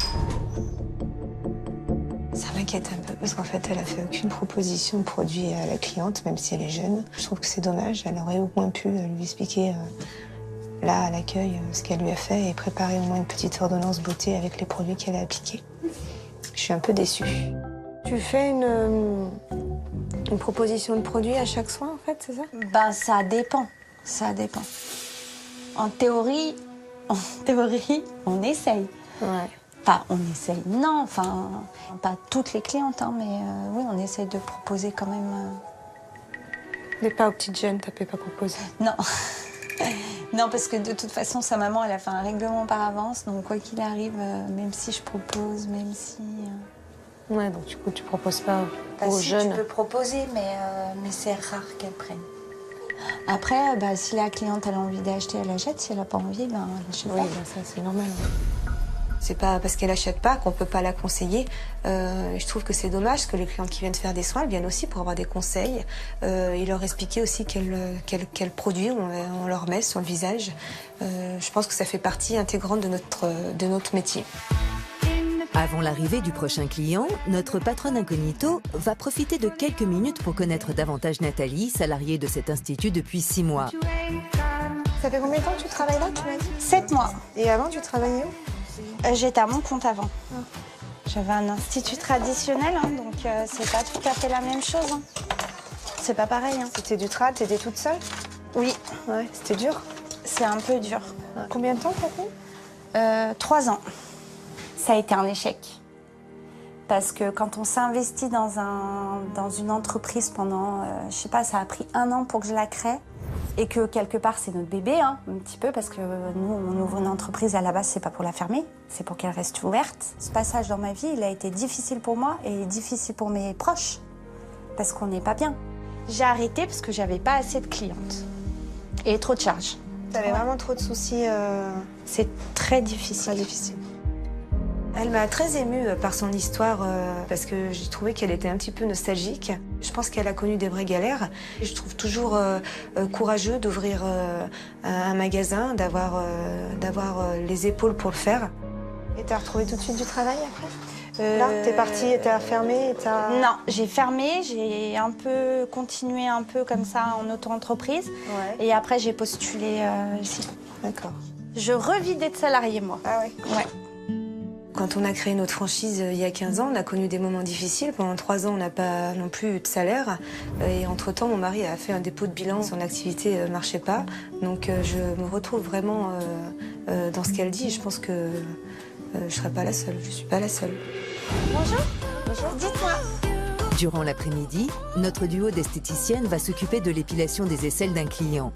Ça m'inquiète un peu parce qu'en fait, elle a fait aucune proposition de produit à la cliente, même si elle est jeune. Je trouve que c'est dommage. Elle aurait au moins pu lui expliquer là à l'accueil ce qu'elle lui a fait et préparer au moins une petite ordonnance beauté avec les produits qu'elle a appliqués. Je suis un peu déçue. Tu fais une proposition de produit à chaque soin, en fait, c'est ça? Ben, ça dépend. Ça dépend. En théorie, on essaye. Ouais. Enfin, on essaye. Non, enfin, pas toutes les clientes, hein, mais oui, on essaye de proposer quand même. Mais pas aux petites jeunes, t'as pas proposé? Non. Non, parce que de toute façon, sa maman, elle a fait un règlement par avance, donc quoi qu'il arrive, même si je propose, même si... Ouais, donc du coup, tu proposes pas Bah, aux si, jeunes. tu peux proposer, mais c'est rare qu'elle prenne. Après, bah, si la cliente elle a envie d'acheter, elle achète. Si elle n'a pas envie, ben, elle achète Oui, pas. bah, ça, c'est normal. C'est pas parce qu'elle achète pas qu'on peut pas la conseiller. Je trouve que c'est dommage que les clientes qui viennent faire des soins, elles viennent aussi pour avoir des conseils et leur expliquer aussi quel produit on leur met sur le visage. Je pense que ça fait partie intégrante de notre métier. Avant l'arrivée du prochain client, notre patronne incognito va profiter de quelques minutes pour connaître davantage Nathalie, salariée de cet institut depuis 6 mois. Ça fait combien de temps que tu travailles là, tu m'as dit? 7 mois. Et avant, tu travaillais où? J'étais à mon compte avant. J'avais un institut traditionnel, hein, donc c'est pas tout à fait la même chose. Hein. C'est pas pareil. Hein. C'était du trad, t'étais toute seule? Oui. Ouais, c'était dur? C'est un peu dur. Combien de temps t'as fait? 3 ans. Ça a été un échec. Parce que quand on s'investit dans une entreprise pendant, je sais pas, ça a pris 1 an pour que je la crée. Et que quelque part, c'est notre bébé, hein, un petit peu, parce que nous, on ouvre une entreprise à la base, c'est pas pour la fermer, c'est pour qu'elle reste ouverte. Ce passage dans ma vie, il a été difficile pour moi et difficile pour mes proches, parce qu'on n'est pas bien. J'ai arrêté parce que j'avais pas assez de clientes et trop de charges. T'avais vraiment trop de soucis. C'est très difficile. Très difficile. Elle m'a très émue par son histoire parce que j'ai trouvé qu'elle était un petit peu nostalgique. Je pense qu'elle a connu des vraies galères. Je trouve toujours courageux d'ouvrir un magasin, d'avoir les épaules pour le faire. Et t'as retrouvé tout de suite du travail après? Là, t'es partie, t'as fermé, Non, j'ai fermé, j'ai un peu continué un peu comme ça en auto-entreprise. Ouais. Et après, j'ai postulé ici. D'accord. Je revis d'être salariée, moi. Ah ouais? Ouais. Quand on a créé notre franchise il y a 15 ans, on a connu des moments difficiles. Pendant 3 ans, on n'a pas non plus eu de salaire. Et entre-temps, mon mari a fait un dépôt de bilan. Son activité ne marchait pas. Donc je me retrouve vraiment dans ce qu'elle dit. Je pense que je ne serai pas la seule. Je ne suis pas la seule. Bonjour. Bonjour. Dites-moi. Durant l'après-midi, notre duo d'esthéticiennes va s'occuper de l'épilation des aisselles d'un client.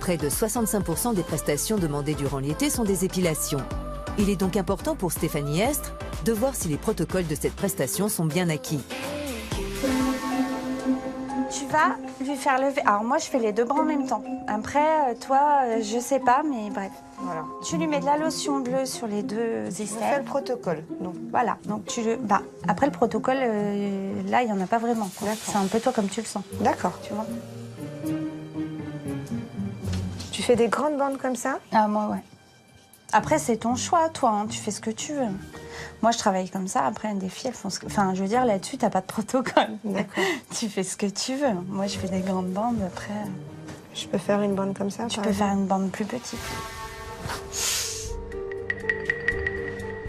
Près de 65% des prestations demandées durant l'été sont des épilations. Il est donc important pour Stéphanie Estre de voir si les protocoles de cette prestation sont bien acquis. Tu vas lui faire lever... Alors moi, je fais les 2 bras en même temps. Après, toi, je sais pas, mais bref. Voilà. Tu lui mets de la lotion bleue sur les 2 aisselles. On fait le protocole. Donc voilà. Donc tu le... après le protocole, là, il y en a pas vraiment. C'est un peu toi comme tu le sens. D'accord. Tu vois. Tu fais des grandes bandes comme ça? Ah moi, ouais. Après, c'est ton choix, toi, hein. Tu fais ce que tu veux. Moi, je travaille comme ça. Après, des filles, elles font ce que... Enfin, je veux dire, là-dessus, t'as pas de protocole. D'accord. Tu fais ce que tu veux. Moi, je fais des grandes bandes, après... Je peux faire une bande comme ça? Tu peux faire une bande plus petite.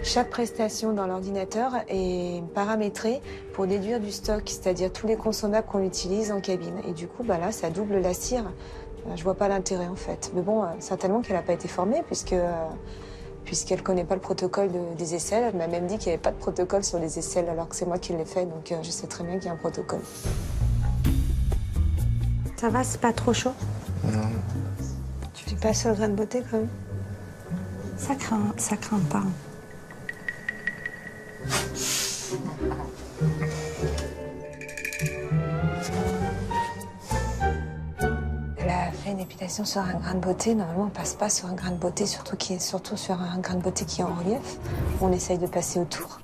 Chaque prestation dans l'ordinateur est paramétrée pour déduire du stock, c'est-à-dire tous les consommables qu'on utilise en cabine. Et du coup, bah là, ça double la cire. Je vois pas l'intérêt, en fait. Mais bon, certainement qu'elle n'a pas été formée, puisqu'elle connaît pas le protocole des aisselles. Elle m'a même dit qu'il n'y avait pas de protocole sur les aisselles, alors que c'est moi qui l'ai fait, donc je sais très bien qu'il y a un protocole. Ça va, c'est pas trop chaud? Non. Tu fais pas sur le grain de beauté, quand même? Ça craint pas. Elle a fait une épilation sur un grain de beauté. Normalement, on passe pas sur un grain de beauté, surtout sur un grain de beauté qui est en relief. On essaye de passer autour.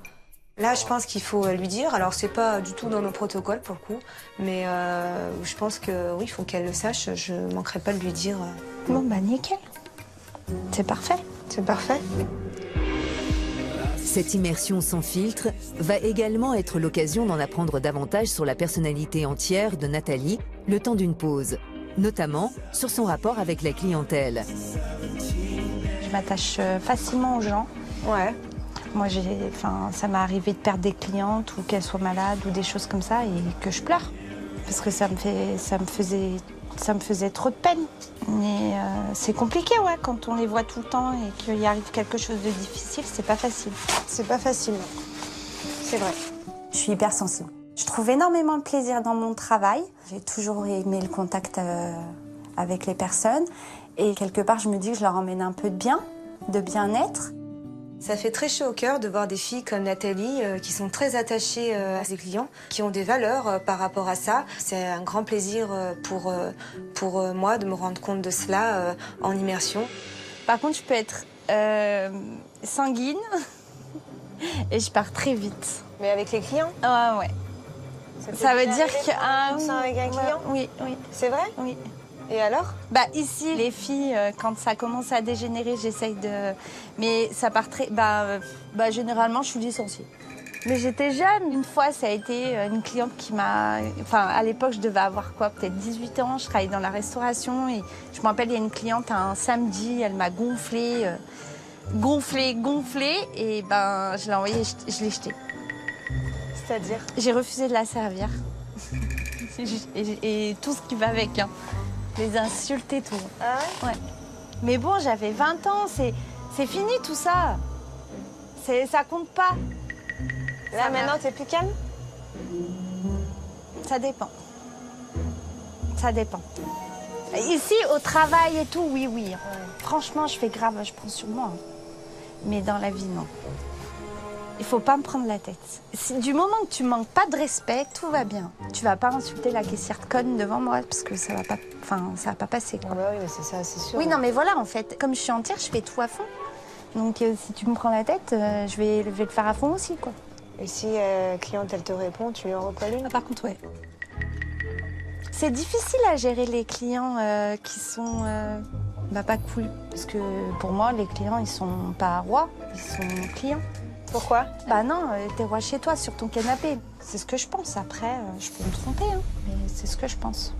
Là, je pense qu'il faut lui dire. Alors, c'est pas du tout dans nos protocoles pour le coup, mais je pense que oui, il faut qu'elle le sache. Je manquerai pas de lui dire. Bon, bah nickel. C'est parfait. C'est parfait. Cette immersion sans filtre va également être l'occasion d'en apprendre davantage sur la personnalité entière de Nathalie le temps d'une pause, notamment sur son rapport avec la clientèle. Je m'attache facilement aux gens. Ouais. Moi, ça m'est arrivé de perdre des clientes ou qu'elles soient malades ou des choses comme ça et que je pleure. Parce que ça me faisait trop de peine. Mais c'est compliqué, ouais, quand on les voit tout le temps et qu'il y arrive quelque chose de difficile, c'est pas facile. C'est pas facile, c'est vrai. Je suis hypersensible. Je trouve énormément de plaisir dans mon travail. J'ai toujours aimé le contact avec les personnes. Et quelque part, je me dis que je leur emmène un peu de bien-être. Ça fait très chaud au cœur de voir des filles comme Nathalie qui sont très attachées à ses clients, qui ont des valeurs par rapport à ça. C'est un grand plaisir pour moi de me rendre compte de cela en immersion. Par contre, je peux être sanguine et je pars très vite. Mais avec les clients? Ouais. Ça veut dire avec un client? Oui. C'est vrai? Oui. Et alors? Bah ici, les filles, quand ça commence à dégénérer, j'essaye de... Mais ça part très... généralement, je suis licenciée. Mais j'étais jeune. Une fois, ça a été une cliente qui m'a... Enfin, à l'époque, je devais avoir quoi? Peut-être 18 ans. Je travaillais dans la restauration. Et je me rappelle, il y a une cliente un samedi, elle m'a gonflée. Et je l'ai envoyée, je l'ai jetée. C'est-à-dire? J'ai refusé de la servir. et tout ce qui va avec, hein. Les insultes et tout. Ah ouais? Ouais. Mais bon, j'avais 20 ans, c'est fini tout ça. Ça compte pas. Là, maintenant, t'es plus calme? Ça dépend. Ça dépend. Ici, au travail et tout, oui. Ouais. Franchement, je fais grave, je prends sur moi. Mais dans la vie, non. Il faut pas me prendre la tête. Du moment que tu manques pas de respect, tout va bien. Tu vas pas insulter la caissière de conne devant moi parce que ça va pas passer, quoi. Ah bah oui, mais c'est ça, c'est sûr. Oui, non, mais voilà, en fait, comme je suis entière, je fais tout à fond. Donc, si tu me prends la tête, je vais le faire à fond aussi, quoi. Et si cliente, elle te répond, tu lui en recolles une? Ah, par contre, ouais. C'est difficile à gérer les clients qui sont pas cool. Parce que pour moi, les clients, ils sont pas rois, ils sont clients. Pourquoi? Bah non, t'es roi chez toi, sur ton canapé. C'est ce que je pense. Après, je peux me tromper, hein, mais c'est ce que je pense.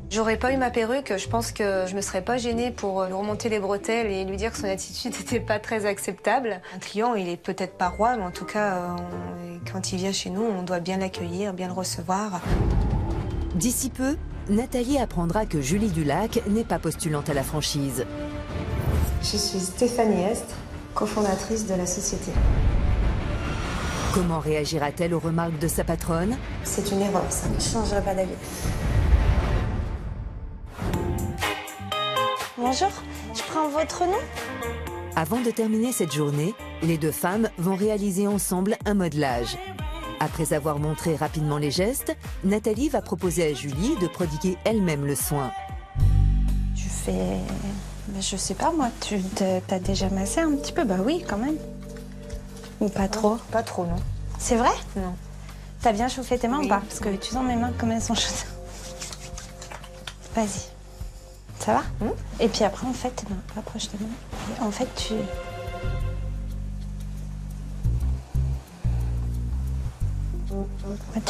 J'aurais pas eu ma perruque, je pense que je me serais pas gênée pour lui remonter les bretelles et lui dire que son attitude n'était pas très acceptable. Un client, il est peut-être pas roi, mais en tout cas, quand il vient chez nous, on doit bien l'accueillir, bien le recevoir. D'ici peu, Nathalie apprendra que Julie Dulac n'est pas postulante à la franchise. Je suis Stéphanie Estre, cofondatrice de la société. Comment réagira-t-elle aux remarques de sa patronne? C'est une erreur, ça. Je ne changerai pas d'avis. Bonjour, je prends votre nom? Avant de terminer cette journée, les deux femmes vont réaliser ensemble un modelage. Après avoir montré rapidement les gestes, Nathalie va proposer à Julie de prodiguer elle-même le soin. Tu fais... Je sais pas, moi, t'as déjà massé un petit peu? Bah oui, quand même. Ou pas trop? Pas trop, non. C'est vrai? Non. T'as bien chauffé tes mains ou pas? Parce que tu sens mes mains comme elles sont chaudes. Vas-y. Ça va? Et puis après, en fait, rapproche tes mains. Et en fait, tu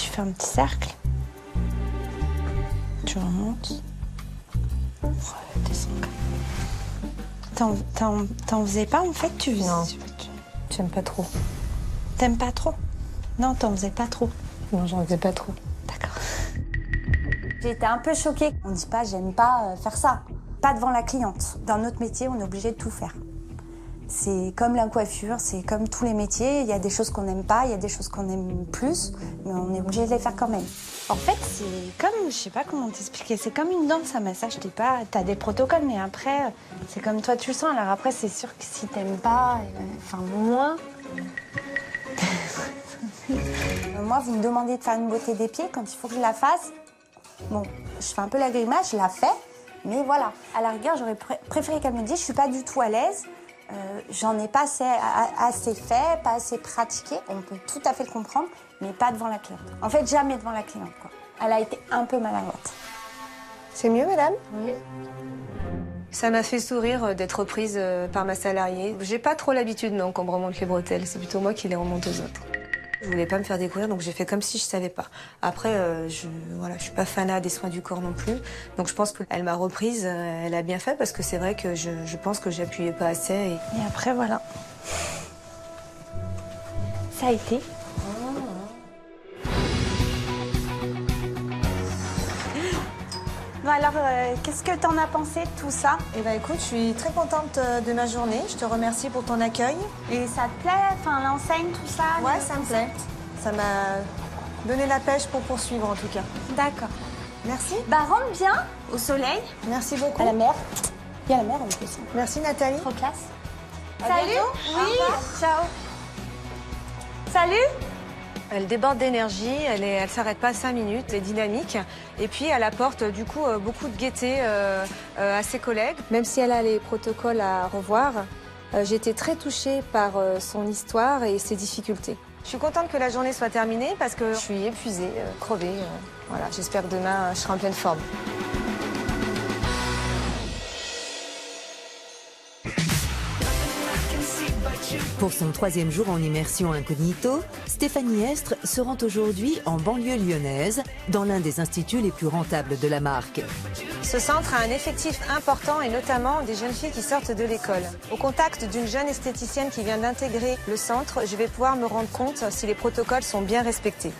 fais un petit cercle. Tu remontes. T'en faisais pas en fait? Tu faisais... Non, j'aime pas trop. T'aimes pas trop? Non, t'en faisais pas trop. Non, j'en faisais pas trop. D'accord. J'ai été un peu choquée. On dit pas j'aime pas faire ça. Pas devant la cliente. Dans notre métier, on est obligé de tout faire. C'est comme la coiffure, c'est comme tous les métiers. Il y a des choses qu'on n'aime pas, il y a des choses qu'on aime plus, mais on est obligé de les faire quand même. En fait, c'est comme, je sais pas comment t'expliquer, c'est comme une danse, mais ça, je t'ai pas. T'as des protocoles, mais après, c'est comme toi, tu le sens. Alors après, c'est sûr que si t'aimes pas, enfin moins. Moi, vous me demandez de faire une beauté des pieds, quand il faut que je la fasse, bon, je fais un peu la grimace, je la fais, mais voilà. À la rigueur, j'aurais préféré qu'elle me dise, je suis pas du tout à l'aise. J'en ai pas assez fait, pas assez pratiqué. On peut tout à fait le comprendre, mais pas devant la cliente. En fait, jamais devant la cliente, quoi. Elle a été un peu maladroite. C'est mieux, madame? Oui. Ça m'a fait sourire d'être reprise par ma salariée. J'ai pas trop l'habitude, non, qu'on me remonte les bretelles. C'est plutôt moi qui les remonte aux autres. Je voulais pas me faire découvrir, donc j'ai fait comme si je savais pas. Après, je suis pas fanat des soins du corps non plus. Donc je pense qu'elle m'a reprise, elle a bien fait, parce que c'est vrai que je pense que j'appuyais pas assez. Et après, voilà. Ça a été. Bon alors, qu'est-ce que t'en as pensé de tout ça? Eh ben écoute, je suis très contente de ma journée. Je te remercie pour ton accueil. Et ça te plaît? Enfin, l'enseigne, tout ça? Ouais, ça me plaît. Ça m'a donné la pêche pour poursuivre, en tout cas. D'accord. Merci. Bah, rentre bien au soleil. Merci beaucoup. À la mer. Il y a la mer en plus. Merci, Nathalie. Trop classe. Salut. Oui. Ciao. Salut. Elle déborde d'énergie, elle s'arrête pas 5 minutes, elle est dynamique. Et puis elle apporte du coup beaucoup de gaieté à ses collègues. Même si elle a les protocoles à revoir, j'ai été très touchée par son histoire et ses difficultés. Je suis contente que la journée soit terminée parce que je suis épuisée, crevée. Voilà, j'espère que demain je serai en pleine forme. Pour son 3e jour en immersion incognito, Stéphanie Estre se rend aujourd'hui en banlieue lyonnaise, dans l'un des instituts les plus rentables de la marque. Ce centre a un effectif important et notamment des jeunes filles qui sortent de l'école. Au contact d'une jeune esthéticienne qui vient d'intégrer le centre, je vais pouvoir me rendre compte si les protocoles sont bien respectés.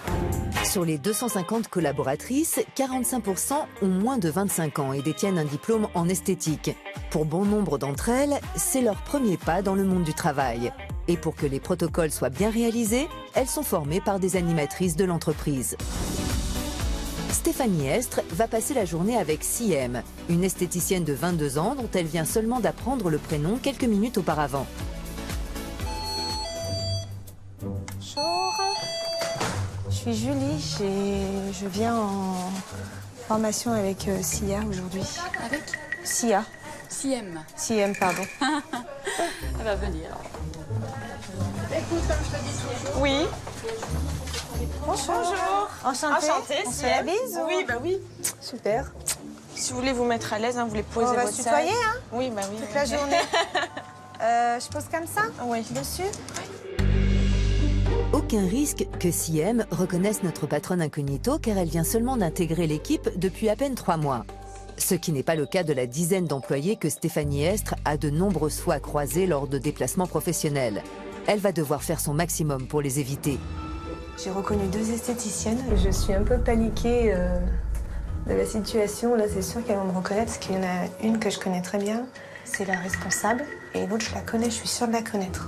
Sur les 250 collaboratrices, 45% ont moins de 25 ans et détiennent un diplôme en esthétique. Pour bon nombre d'entre elles, c'est leur premier pas dans le monde du travail. Et pour que les protocoles soient bien réalisés, elles sont formées par des animatrices de l'entreprise. Stéphanie Estre va passer la journée avec Siem, une esthéticienne de 22 ans dont elle vient seulement d'apprendre le prénom quelques minutes auparavant. Bonjour, je suis Julie, je viens en formation avec Sia aujourd'hui. Avec Sia. Siem. Siem, pardon. Elle va venir. Écoute, comme je te dis toujours. Oui. Bonjour. Enchantée. On se fait la bise ou... Oui, bah oui. Super. Si vous voulez vous mettre à l'aise, vous voulez poser On va votre se tutoyer, sac. hein? Oui, bah oui. Toute la journée. Je pose comme ça? Oui. Dessus? Aucun risque que Siem reconnaisse notre patronne incognito car elle vient seulement d'intégrer l'équipe depuis à peine 3 mois. Ce qui n'est pas le cas de la dizaine d'employés que Stéphanie Estre a de nombreuses fois croisés lors de déplacements professionnels. Elle va devoir faire son maximum pour les éviter. J'ai reconnu 2 esthéticiennes. Je suis un peu paniquée de la situation. Là, c'est sûr qu'elles vont me reconnaître parce qu'il y en a une que je connais très bien. C'est la responsable. Et l'autre, je la connais, je suis sûre de la connaître.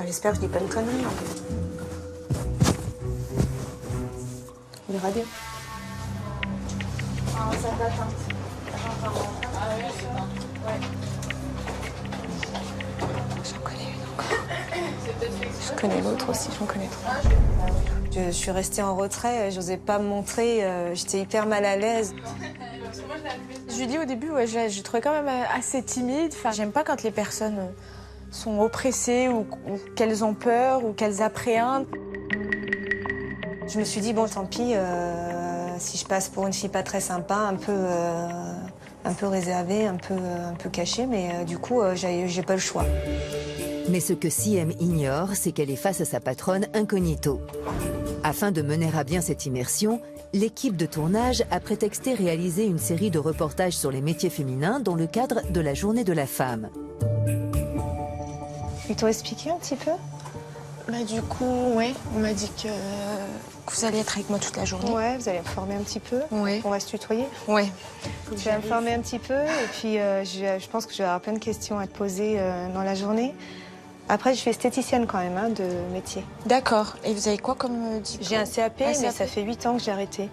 J'espère que je dis pas une connerie. On verra bien. Ah, ça date J'en connais une encore. Je connais l'autre aussi, j'en connais 3. Je suis restée en retrait, j'osais pas me montrer, j'étais hyper mal à l'aise. Julie, au début, ouais, je trouvais quand même assez timide. Enfin, j'aime pas quand les personnes sont oppressées ou qu'elles ont peur ou qu'elles appréhendent. Je me suis dit, bon, tant pis, si je passe pour une fille pas très sympa, un peu réservée, un peu cachée, mais du coup, j'ai pas le choix. Mais ce que Siem ignore, c'est qu'elle est face à sa patronne incognito. Afin de mener à bien cette immersion, l'équipe de tournage a prétexté réaliser une série de reportages sur les métiers féminins dans le cadre de la Journée de la femme. Ils t'ont expliqué un petit peu? Bah, du coup, ouais, on m'a dit que vous allez être avec moi toute la journée. Ouais, vous allez me former un petit peu. Ouais. On va se tutoyer. Ouais. Tu vas me former un petit peu et puis je pense que je vais avoir plein de questions à te poser dans la journée. Après, je suis esthéticienne quand même, de métier. D'accord. Et vous avez quoi comme diplôme? J'ai un CAP, mais ça fait 8 ans que j'ai arrêté.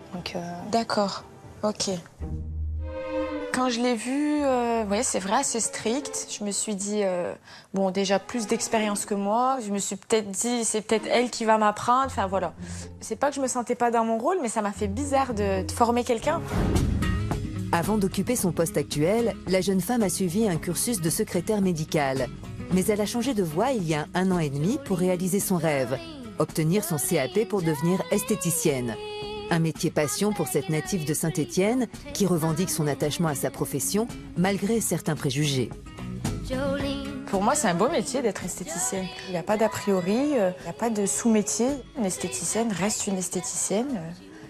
D'accord. Ok. Quand je l'ai vu, ouais, c'est vrai, assez strict. Je me suis dit, bon, déjà plus d'expérience que moi. Je me suis peut-être dit, c'est peut-être elle qui va m'apprendre. Enfin, voilà. C'est pas que je me sentais pas dans mon rôle, mais ça m'a fait bizarre de former quelqu'un. Avant d'occuper son poste actuel, la jeune femme a suivi un cursus de secrétaire médicale. Mais elle a changé de voie il y a 1 an et demi pour réaliser son rêve, obtenir son CAP pour devenir esthéticienne. Un métier passion pour cette native de Saint-Étienne qui revendique son attachement à sa profession malgré certains préjugés. Pour moi, c'est un beau métier d'être esthéticienne. Il n'y a pas d'a priori, il n'y a pas de sous-métier. Une esthéticienne reste une esthéticienne.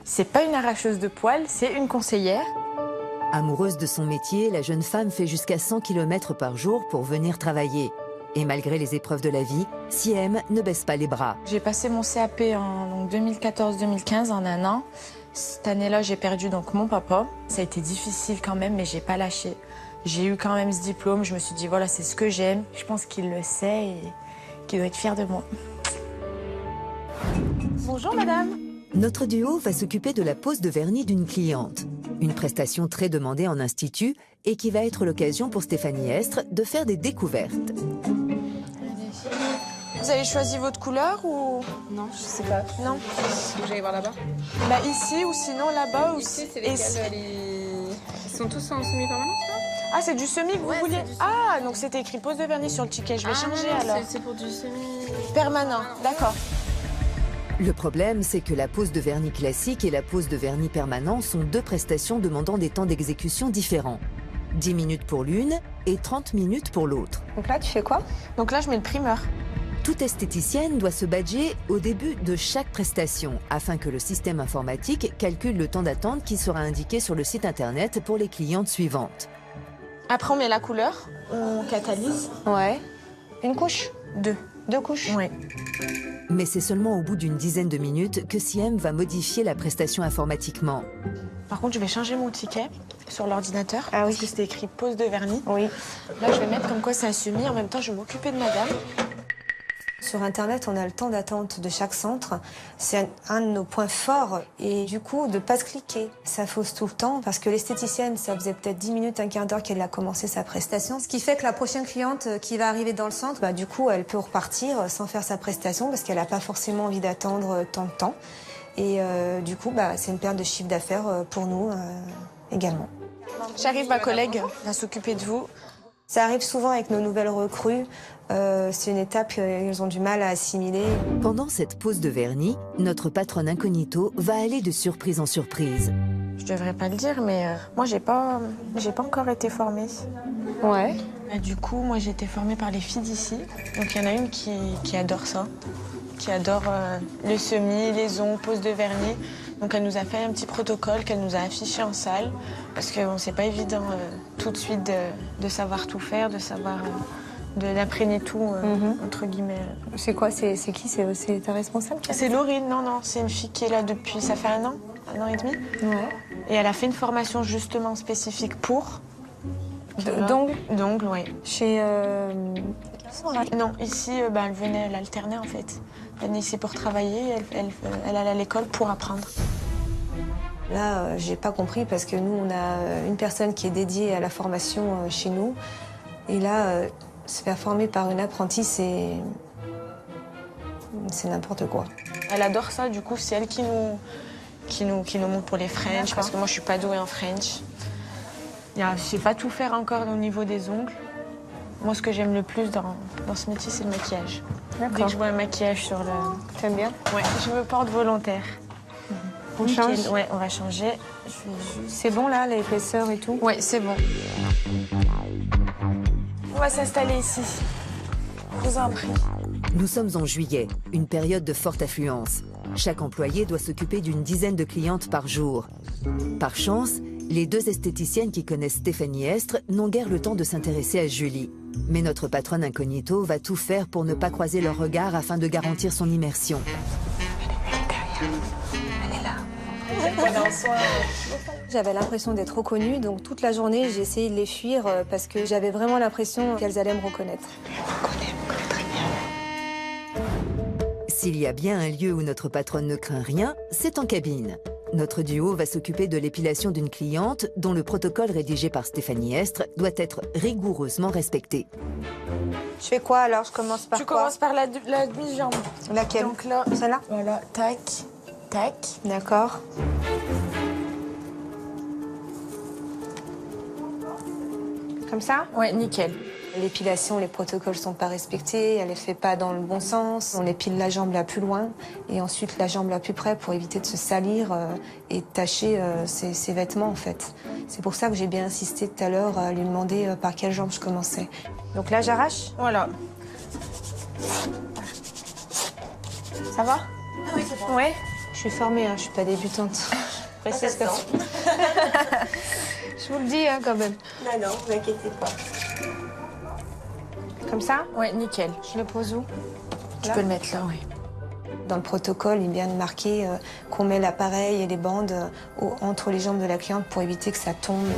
C'est pas une arracheuse de poils, c'est une conseillère. Amoureuse de son métier, la jeune femme fait jusqu'à 100 km par jour pour venir travailler. Et malgré les épreuves de la vie, Siem ne baisse pas les bras. J'ai passé mon CAP en 2014-2015 en 1 an. Cette année-là, j'ai perdu donc mon papa. Ça a été difficile quand même, mais j'ai pas lâché. J'ai eu quand même ce diplôme. Je me suis dit, voilà, c'est ce que j'aime. Je pense qu'il le sait et qu'il doit être fier de moi. Bonjour, madame. Notre duo va s'occuper de la pose de vernis d'une cliente. Une prestation très demandée en institut et qui va être l'occasion pour Stéphanie Estre de faire des découvertes. Vous avez choisi votre couleur ou... Non, je sais pas. Non. Vous allez voir là-bas? Bah ici ou sinon là-bas. Ici, c'est lesquels Ils sont tous en semi-permanence, là? Ah, c'est du semi que vous vouliez? Ah, donc c'était écrit pose de vernis sur le ticket. Je vais changer non, alors. C'est pour du semi... Permanent, d'accord. Le problème, c'est que la pose de vernis classique et la pose de vernis permanent sont 2 prestations demandant des temps d'exécution différents. 10 minutes pour l'une et 30 minutes pour l'autre. Donc là, tu fais quoi? Donc là, je mets le primeur. Toute esthéticienne doit se badger au début de chaque prestation afin que le système informatique calcule le temps d'attente qui sera indiqué sur le site internet pour les clientes suivantes. Après, on met la couleur, on catalyse. Ouais. Une couche? 2. 2 couches? Oui. Mais c'est seulement au bout d'une dizaine de minutes que Siem va modifier la prestation informatiquement. Par contre, je vais changer mon ticket sur l'ordinateur parce que c'était écrit pose de vernis. Oui. Là, je vais mettre comme quoi c'est un semi. En même temps, je vais m'occuper de madame. Sur Internet, on a le temps d'attente de chaque centre. C'est un de nos points forts. Et du coup, de ne pas se cliquer, ça fausse tout le temps. Parce que l'esthéticienne, ça faisait peut-être 10 minutes, un quart d'heure qu'elle a commencé sa prestation. Ce qui fait que la prochaine cliente qui va arriver dans le centre, du coup, elle peut repartir sans faire sa prestation parce qu'elle n'a pas forcément envie d'attendre tant de temps. Et du coup, c'est une perte de chiffre d'affaires pour nous également. J'arrive, ma collègue va s'occuper de vous. Ça arrive souvent avec nos nouvelles recrues. C'est une étape qu'ils ont du mal à assimiler. Pendant cette pose de vernis, notre patronne incognito va aller de surprise en surprise. Je devrais pas le dire, mais moi, j'ai pas encore été formée. Ouais. Du coup, moi, j'ai été formée par les filles d'ici. Donc, il y en a une qui adore ça, qui adore le semis, les ongles, pose de vernis. Donc, elle nous a fait un petit protocole qu'elle nous a affiché en salle. Parce que bon, c'est pas évident tout de suite de savoir tout faire, de savoir... d'imprégner tout, entre guillemets. C'est quoi? C'est qui? C'est ta responsable? C'est Laurine, non. C'est une fille qui est là depuis... Ça fait 1 an et demi. Ouais. Et elle a fait une formation justement spécifique pour... D'ongles, oui. Chez... Non, ici, elle venait l'alterner en fait. Elle venait ici pour travailler, elle allait à l'école pour apprendre. Là, j'ai pas compris parce que nous, on a une personne qui est dédiée à la formation chez nous. Et là... se faire former par une apprentie, c'est n'importe quoi. Elle adore ça, du coup, c'est elle qui nous montre pour les French, parce que moi, je suis pas douée en French. Je sais pas tout faire encore au niveau des ongles. Moi, ce que j'aime le plus dans ce métier, c'est le maquillage. Dès que je vois un maquillage sur le... T'aimes bien? Ouais, je me porte volontaire. On change? Ouais, on va changer. C'est bon, là, l'épaisseur et tout? Ouais, c'est bon. On va s'installer ici. vous en prie. Nous sommes en juillet, une période de forte affluence. Chaque employé doit s'occuper d'une dizaine de clientes par jour. Par chance, les 2 esthéticiennes qui connaissent Stéphanie Estre n'ont guère le temps de s'intéresser à Julie. Mais notre patronne incognito va tout faire pour ne pas croiser leur regard afin de garantir son immersion. Elle est là. J'avais l'impression d'être reconnue, donc toute la journée, j'ai essayé de les fuir parce que j'avais vraiment l'impression qu'elles allaient me reconnaître. S'il y a bien un lieu où notre patronne ne craint rien, c'est en cabine. Notre duo va s'occuper de l'épilation d'une cliente dont le protocole rédigé par Stéphanie Estre doit être rigoureusement respecté. Je fais quoi alors? Je commence par Tu quoi? commences par la demi-jambe. Laquelle? Donc là, celle-là? Voilà, tac, tac. D'accord. Comme ça? Ouais, nickel. L'épilation, les protocoles sont pas respectés, elle les fait pas dans le bon sens. On épile la jambe la plus loin et ensuite la jambe la plus près pour éviter de se salir et de tacher ses vêtements en fait. C'est pour ça que j'ai bien insisté tout à l'heure à lui demander par quelle jambe je commençais. Donc là, j'arrache? Voilà. Ça va? Ah oui, c'est bon. Ouais. Je suis formée, hein, je suis pas débutante. Précise que je vous le dis quand même. Non, non, vous inquiétez pas. Comme ça? Ouais, nickel. Je le pose où? Tu peux le mettre là, oui. Dans le protocole, il est bien marqué qu'on met l'appareil et les bandes entre les jambes de la cliente pour éviter que ça tombe.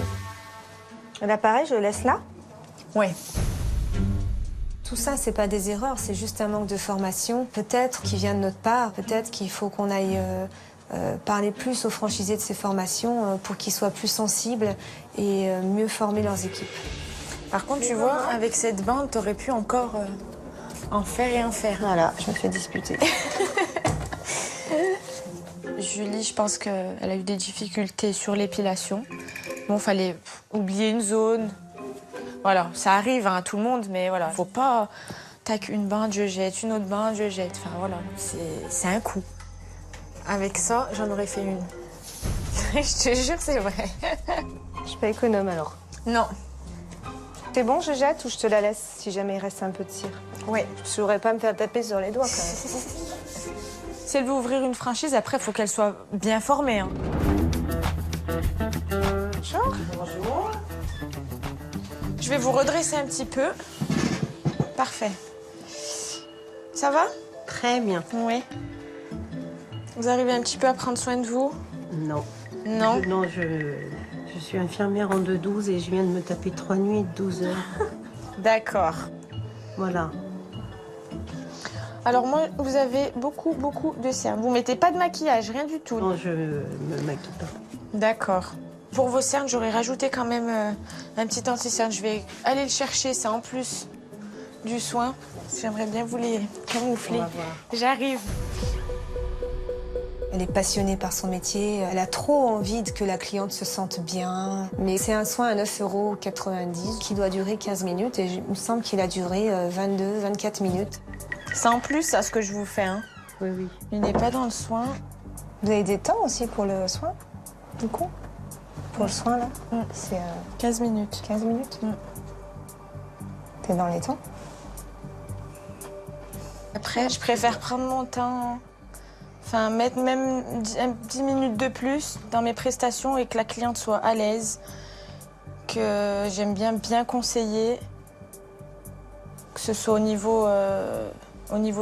L'appareil, je le laisse là? Oui. Tout ça, c'est pas des erreurs, c'est juste un manque de formation. Peut-être qui vient de notre part, peut-être qu'il faut qu'on aille parler plus aux franchisés de ces formations pour qu'ils soient plus sensibles et mieux former leurs équipes. Par contre, tu vois, avec cette bande, t'aurais pu encore en faire et en faire. Voilà, je me fais disputer. Julie, je pense qu'elle a eu des difficultés sur l'épilation. Bon, fallait oublier une zone. Voilà, ça arrive à tout le monde, mais voilà, faut pas... Tac, une bande, je jette, une autre bande, je jette. Enfin, voilà, c'est un coup. Avec ça, j'en aurais fait une. Je te jure, c'est vrai. Je suis pas économe, alors. Non. C'est bon, je jette ou je te la laisse si jamais il reste un peu de cire? Ouais. Je voudrais pas me faire taper sur les doigts, quand même. Si elle veut ouvrir une franchise, après, il faut qu'elle soit bien formée. Hein. Bonjour. Bonjour. Je vais vous redresser un petit peu. Parfait. Ça va? Très bien. Oui. Vous arrivez un petit peu à prendre soin de vous? Non. Non? Non, je suis infirmière en 2-12 et je viens de me taper 3 nuits de 12 heures. D'accord. Voilà. Alors moi, vous avez beaucoup de cernes. Vous mettez pas de maquillage, rien du tout? Non, je me maquille pas. D'accord. Pour vos cernes, j'aurais rajouté quand même un petit anti-cerne. Je vais aller le chercher, c'est en plus du soin. J'aimerais bien vous les camoufler. J'arrive. Elle est passionnée par son métier, elle a trop envie que la cliente se sente bien. Mais c'est un soin à 9,90 € qui doit durer 15 minutes et il me semble qu'il a duré 22-24 minutes. C'est en plus à ce que je vous fais. Hein. Oui, oui. Il n'est pas dans le soin. Vous avez des temps aussi pour le soin, du coup? Pour le soin, là? C'est 15 minutes. 15 minutes? T'es dans les temps? Après, je préfère prendre mon temps... Enfin, mettre même 10 minutes de plus dans mes prestations et que la cliente soit à l'aise, que j'aime bien conseiller, que ce soit au niveau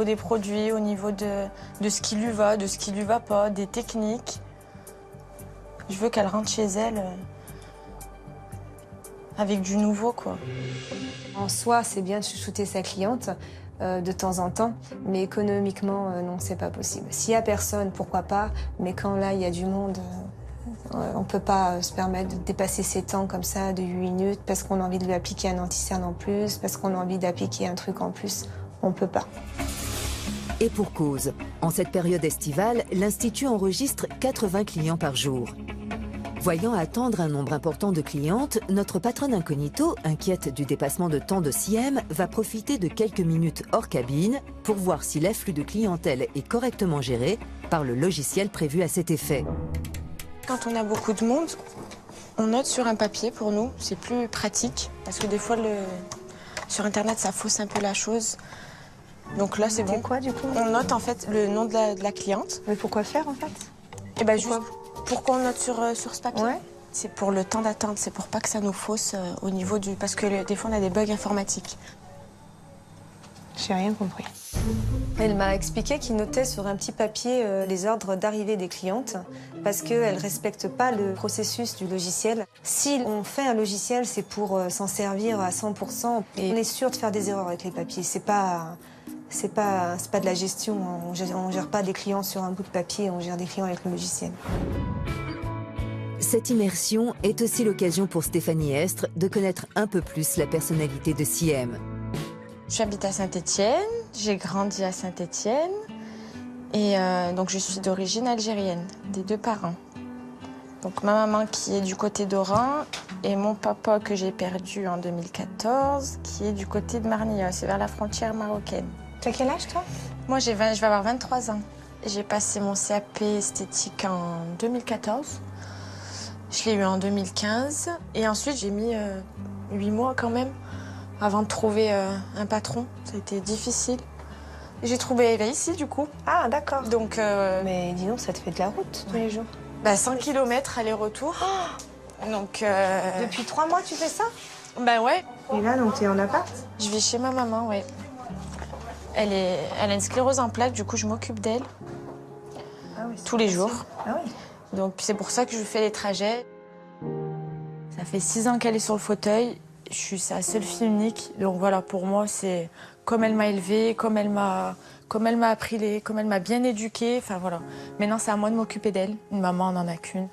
des produits, au niveau de ce qui lui va, de ce qui lui va pas, des techniques. Je veux qu'elle rentre chez elle avec du nouveau, quoi. En soi, c'est bien de chouchouter sa cliente de temps en temps, mais économiquement, non, c'est pas possible. S'il y a personne, pourquoi pas, mais quand là, il y a du monde, on peut pas se permettre de dépasser ses temps comme ça de 8 minutes parce qu'on a envie de lui appliquer un anti-cerne en plus, parce qu'on a envie d'appliquer un truc en plus. On peut pas. Et pour cause, en cette période estivale, l'Institut enregistre 80 clients par jour. Voyant attendre un nombre important de clientes, notre patronne incognito, inquiète du dépassement de temps de CM, va profiter de quelques minutes hors cabine pour voir si l'afflux de clientèle est correctement géré par le logiciel prévu à cet effet. Quand on a beaucoup de monde, on note sur un papier pour nous, c'est plus pratique parce que des fois sur Internet ça fausse un peu la chose. Donc là, c'est bon. C'est quoi, du coup? On note en fait le nom de la cliente. Mais pourquoi faire, en fait? Et ben juste pour qu'on note sur ce papier. Ouais. C'est pour le temps d'attente, c'est pour pas que ça nous fausse au niveau du... Parce que des fois, on a des bugs informatiques. J'ai rien compris. Elle m'a expliqué qu'il notait sur un petit papier les ordres d'arrivée des clientes parce qu'elles ne respectent pas le processus du logiciel. Si on fait un logiciel, c'est pour s'en servir à 100%. Et on est sûr de faire des erreurs avec les papiers. C'est pas de la gestion. On gère pas des clients sur un bout de papier, on gère des clients avec le logiciel. Cette immersion est aussi l'occasion pour Stéphanie Estre de connaître un peu plus la personnalité de Siem. J'habite à Saint-Étienne, j'ai grandi à Saint-Étienne et donc je suis d'origine algérienne, des 2 parents. Donc ma maman qui est du côté d'Oran et mon papa que j'ai perdu en 2014 qui est du côté de Marnia, c'est vers la frontière marocaine. Tu as quel âge toi? Moi je vais avoir 23 ans. J'ai passé mon CAP esthétique en 2014. Je l'ai eu en 2015 et ensuite j'ai mis 8 mois quand même avant de trouver un patron. Ça a été difficile. J'ai trouvé ici du coup. Ah d'accord. Donc, mais dis donc, ça te fait de la route tous les jours? 100 km aller-retour. Donc, Depuis 3 mois tu fais ça? Bah ouais. Et là donc tu es en appart? Je vis chez ma maman, ouais. Elle a une sclérose en plaques, du coup je m'occupe d'elle tous les jours. Ah oui. Donc c'est pour ça que je fais les trajets. Ça fait 6 ans qu'elle est sur le fauteuil. Je suis sa seule fille unique. Donc voilà, pour moi, c'est comme elle m'a élevée, comme elle m'a appris, comme elle m'a bien éduquée. Enfin voilà. Maintenant, c'est à moi de m'occuper d'elle. Une maman, on n'en a qu'une.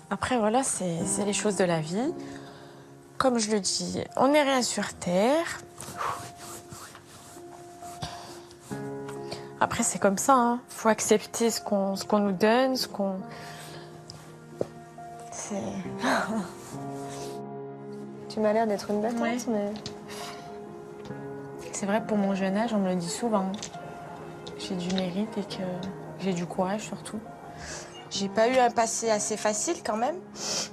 Après, voilà, c'est les choses de la vie. Comme je le dis, on n'est rien sur Terre. Après, c'est comme ça, hein. Faut accepter ce qu'on nous donne, ce qu'on... C'est... Tu m'as l'air d'être une battante, Ouais. mais... C'est vrai, pour mon jeune âge, on me le dit souvent. J'ai du mérite et que j'ai du courage, surtout. J'ai pas eu un passé assez facile, quand même.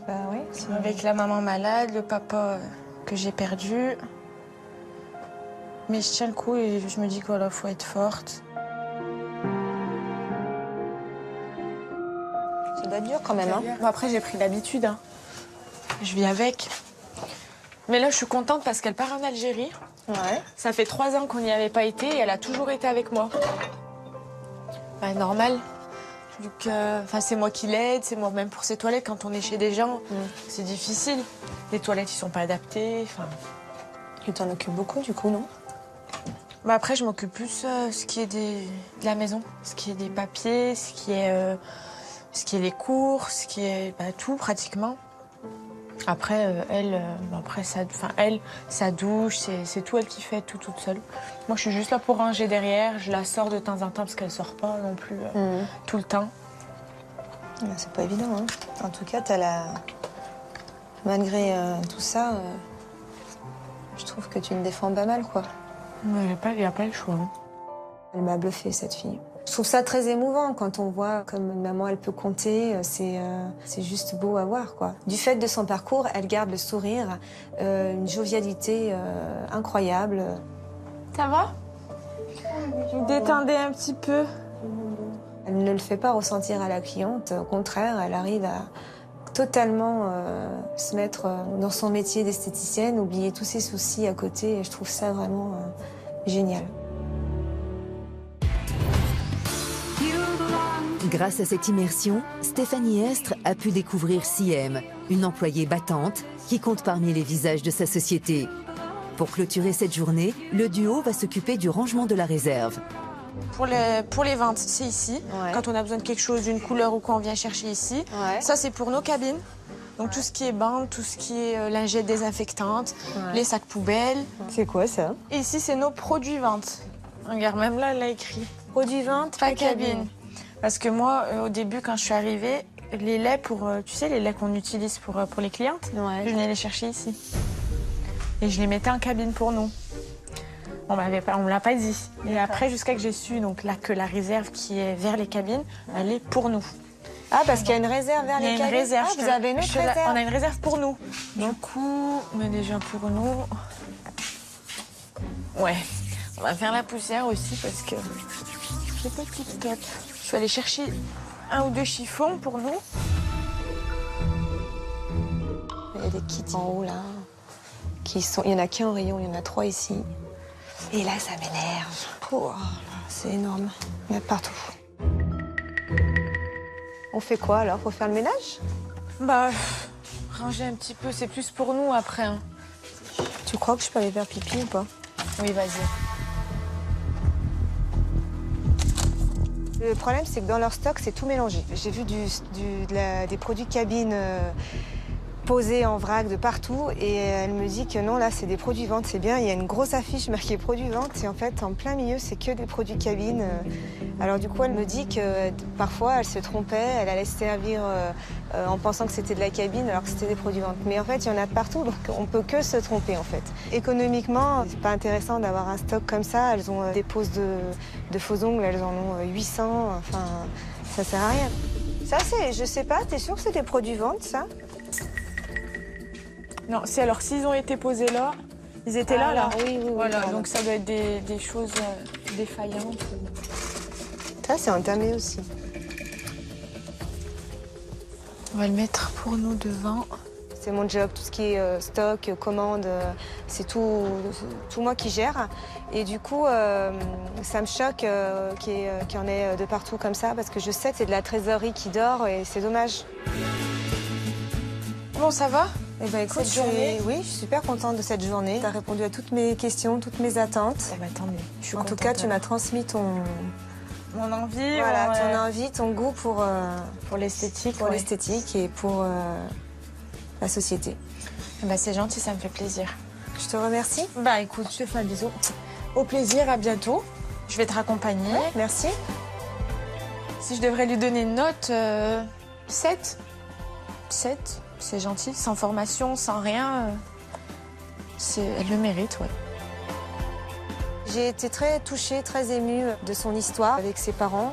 Bah oui. Avec la maman malade, le papa que j'ai perdu. Mais je tiens le coup et je me dis qu'il faut être forte. Ça doit être dur quand même, hein. Bon, après, j'ai pris l'habitude. Hein. Je vis avec. Mais là, je suis contente parce qu'elle part en Algérie. Ouais. Ça fait 3 ans qu'on n'y avait pas été et elle a toujours été avec moi. Bah, normal. Vu que c'est moi qui l'aide, c'est moi même pour ses toilettes. Quand on est chez des gens, c'est difficile. Les toilettes, ils sont pas adaptés. Tu t'en occupes beaucoup, du coup, non? Bah, après, je m'occupe plus ce qui est de la maison. Ce qui est des papiers, ce qui est les courses, ce qui est tout, pratiquement. Après, sa douche, c'est tout elle qui fait, tout toute seule. Moi, je suis juste là pour ranger derrière. Je la sors de temps en temps parce qu'elle sort pas non plus tout le temps. C'est pas évident, hein. En tout cas, malgré tout ça, je trouve que tu me défends pas mal, quoi. Il n'y a pas le choix. Hein. Elle m'a bluffée, cette fille. Je trouve ça très émouvant quand on voit comme une maman, elle peut compter. C'est juste beau à voir, quoi. Du fait de son parcours, elle garde le sourire, une jovialité incroyable. Ça va? Vous détendez un petit peu? Elle ne le fait pas ressentir à la cliente. Au contraire, elle arrive à totalement se mettre dans son métier d'esthéticienne, oublier tous ses soucis à côté. Et je trouve ça vraiment génial. Grâce à cette immersion, Stéphanie Estre a pu découvrir Siem, une employée battante qui compte parmi les visages de sa société. Pour clôturer cette journée, le duo va s'occuper du rangement de la réserve. Pour les ventes, c'est ici. Ouais. Quand on a besoin de quelque chose, d'une couleur ou quoi, on vient chercher ici. Ouais. Ça, c'est pour nos cabines. Donc tout ce qui est bandes, tout ce qui est lingettes désinfectantes, les sacs poubelles. C'est quoi ça? Et ici, c'est nos produits ventes. Regarde, même là, elle a écrit. Produits ventes, pas cabine. Parce que moi, au début, quand je suis arrivée, les laits les laits qu'on utilise pour les clientes, je venais les chercher ici. Et je les mettais en cabine pour nous. On me l'a pas dit. Et après, jusqu'à que j'ai su que la réserve qui est vers les cabines, elle est pour nous. Ah, parce qu'il y a une réserve vers Il y a les une cabines. réserve. Ah, vous avez une autre réserve. On a une réserve pour nous. Du coup, mais déjà pour nous... Ouais, on va faire la poussière aussi parce que c'est pas tip top. Je vais aller chercher 1 ou 2 chiffons pour nous. Il y a des kits en haut, là. Il y en a qu'un en rayon, il y en a 3 ici. Et là, ça m'énerve. Oh, c'est énorme. Il y en a partout. On fait quoi alors? Faut faire le ménage? Bah, ranger un petit peu, c'est plus pour nous après. Hein. Tu crois que je peux aller faire pipi ou pas? Oui, vas-y. Le problème, c'est que dans leur stock, c'est tout mélangé. J'ai vu des produits cabine posés en vrac de partout et elle me dit que non, là, c'est des produits vente, c'est bien. Il y a une grosse affiche marquée produits vente et en fait, en plein milieu, c'est que des produits cabine. Alors du coup, elle me dit que parfois, elle se trompait, elle allait se servir en pensant que c'était de la cabine alors que c'était des produits vente. Mais en fait, il y en a de partout, donc on peut que se tromper en fait. Économiquement, c'est pas intéressant d'avoir un stock comme ça. Elles ont des poses de faux ongles, elles en ont 800, enfin, ça sert à rien. Ça, c'est, je sais pas, t'es sûre que c'est des produits vente, ça? Non, c'est alors s'ils ont été posés là, ils étaient là, là. Oui, Voilà, pardon. donc ça doit être des choses défaillantes. Ça, c'est entamé aussi. On va le mettre pour nous devant. C'est mon job, tout ce qui est stock, commande, c'est tout moi qui gère. Et du coup, ça me choque qu'il y en ait de partout comme ça, parce que je sais que c'est de la trésorerie qui dort et c'est dommage. Bon, ça va? Eh ben, écoute, oui, je suis super contente de cette journée. Tu as répondu à toutes mes questions, toutes mes attentes. Eh ben, tant mieux. Je suis en tout contente, cas, tu m'as transmis mon envie, voilà, ouais. ton envie, ton goût pour l'esthétique, pour ouais. l'esthétique et pour la société. Bah, c'est gentil, ça me fait plaisir. Je te remercie. Bah écoute, je te fais un bisou. Au plaisir, à bientôt. Je vais te raccompagner. Ouais, merci. Si je devrais lui donner une note, 7. 7, c'est gentil, sans formation, sans rien. Elle le mérite, ouais. J'ai été très touchée, très émue de son histoire avec ses parents.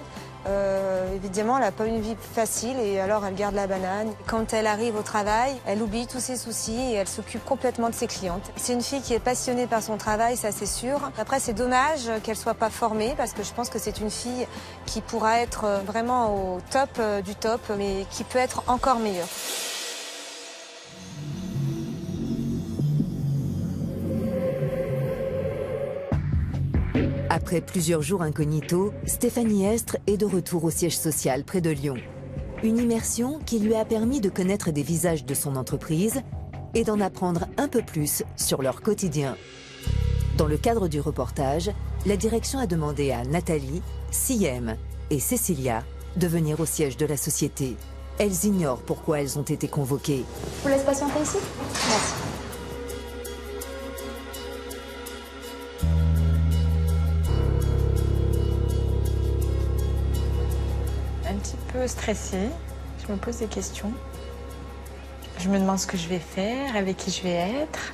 Évidemment, elle n'a pas une vie facile et alors elle garde la banane. Quand elle arrive au travail, elle oublie tous ses soucis et elle s'occupe complètement de ses clientes. C'est une fille qui est passionnée par son travail, ça c'est sûr. Après, c'est dommage qu'elle soit pas formée parce que je pense que c'est une fille qui pourra être vraiment au top du top, mais qui peut être encore meilleure. Après plusieurs jours incognito, Stéphanie Estre est de retour au siège social près de Lyon. Une immersion qui lui a permis de connaître des visages de son entreprise et d'en apprendre un peu plus sur leur quotidien. Dans le cadre du reportage, la direction a demandé à Nathalie, Siem et Cécilia de venir au siège de la société. Elles ignorent pourquoi elles ont été convoquées. Je vous laisse patienter ici? Merci. Un petit peu stressée. Je me pose des questions. Je me demande ce que je vais faire, avec qui je vais être.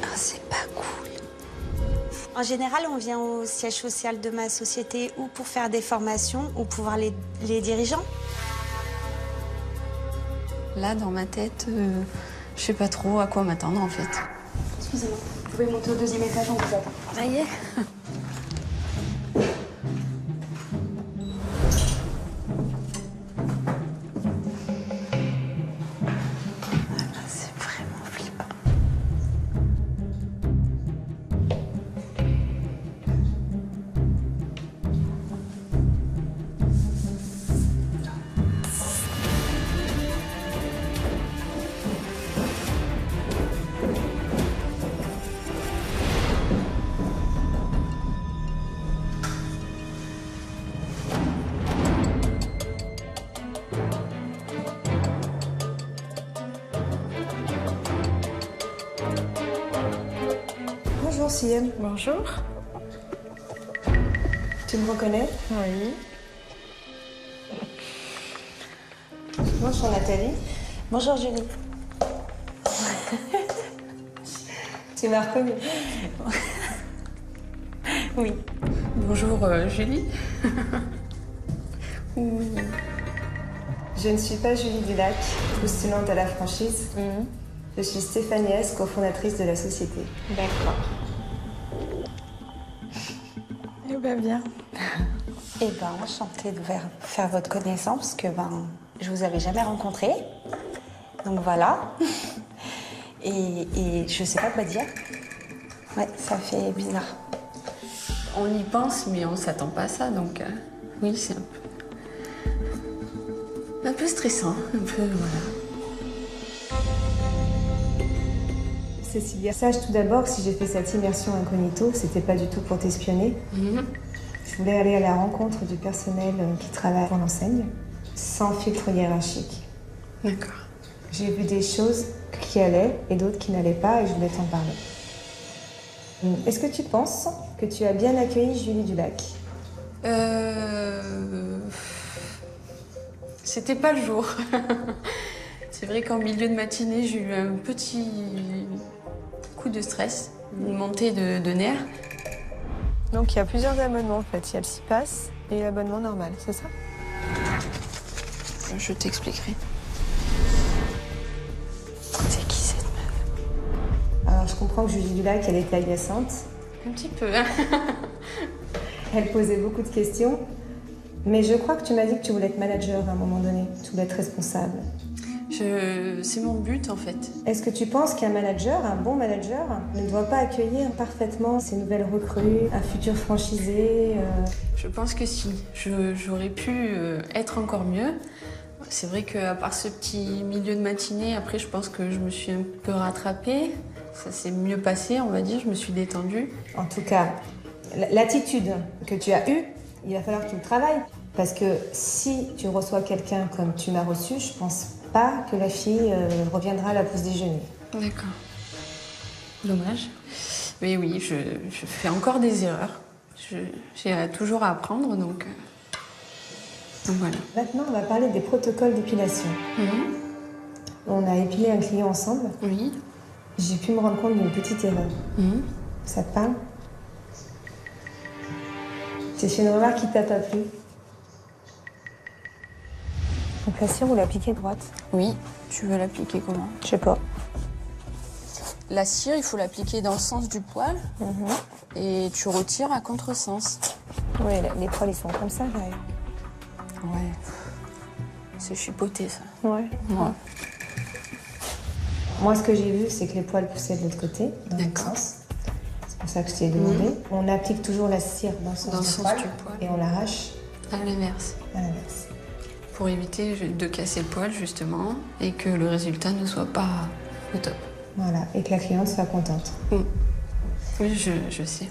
Oh, c'est pas cool. En général, on vient au siège social de ma société ou pour faire des formations ou pour voir les dirigeants. Là, dans ma tête, je sais pas trop à quoi m'attendre en fait. Excusez-moi, vous pouvez monter au 2e étage, on vous attend. Ça y est. C'est vraiment flippant. Bonjour Siem. Bonjour. Tu me reconnais? Oui. Moi, je suis Nathalie. Bonjour Julie. Tu m'as reconnue? Oui. Bonjour Julie. Je ne suis pas Julie Dulac, postulante à la franchise. Je suis Stéphanie S, cofondatrice de la société. D'accord. Eh ben bien. Eh ben, enchantée de faire votre connaissance, parce que je vous avais jamais rencontré. Donc voilà. Et je sais pas quoi dire. Ouais, ça fait bizarre. On y pense, mais on s'attend pas à ça, donc oui, c'est un peu stressant, un peu, voilà. Cécilia, sache tout d'abord que si j'ai fait cette immersion incognito, c'était pas du tout pour t'espionner. Je voulais aller à la rencontre du personnel qui travaille pour l'enseigne, sans filtre hiérarchique. D'accord. J'ai vu des choses qui allaient et d'autres qui n'allaient pas et je voulais t'en parler. Est-ce que tu penses que tu as bien accueilli Julie Dulac? C'était pas le jour. C'est vrai qu'en milieu de matinée, j'ai eu un petit coup de stress, une montée de nerfs. Donc il y a plusieurs abonnements en fait. Il y a le CIPAS et l'abonnement normal, c'est ça? Je t'expliquerai. C'est qui cette meuf? Alors je comprends que Julie Dulac, elle était agaçante. Un petit peu. Elle posait beaucoup de questions. Mais je crois que tu m'as dit que tu voulais être manager à un moment donné. Tu voulais être responsable. C'est mon but en fait. Est-ce que tu penses qu'un manager, un bon manager, ne doit pas accueillir parfaitement ces nouvelles recrues, un futur franchisé Je pense que si. J'aurais pu être encore mieux. C'est vrai qu'à part ce petit milieu de matinée, après je pense que je me suis un peu rattrapée. Ça s'est mieux passé, on va dire, je me suis détendue. En tout cas, l'attitude que tu as eue, il va falloir que tu le travailles. Parce que si tu reçois quelqu'un comme tu m'as reçu, je pense pas que la fille reviendra à la pose déjeuner. D'accord. Dommage. Mais oui, je fais encore des erreurs. J'ai toujours à apprendre, donc voilà. Maintenant, on va parler des protocoles d'épilation. On a épilé un client ensemble. Oui. J'ai pu me rendre compte d'une petite erreur. Ça te parle? J'ai fait une remarque qui t'a pas plu. Donc la cire, vous l'appliquez droite? Oui. Tu veux l'appliquer comment? Je sais pas. La cire, il faut l'appliquer dans le sens du poil. Et tu retires à contresens. Oui, les poils, ils sont comme ça, derrière. Ouais. C'est chipoté, ça. Ouais. Moi, ce que j'ai vu, c'est que les poils poussaient de l'autre côté, dans l'autre sens. C'est pour ça que je t'ai demandé. On applique toujours la cire dans le sens du poil et on l'arrache à l'inverse. À l'inverse. Pour éviter de casser le poil, justement, et que le résultat ne soit pas au top. Voilà, et que la cliente soit contente. Oui, je sais.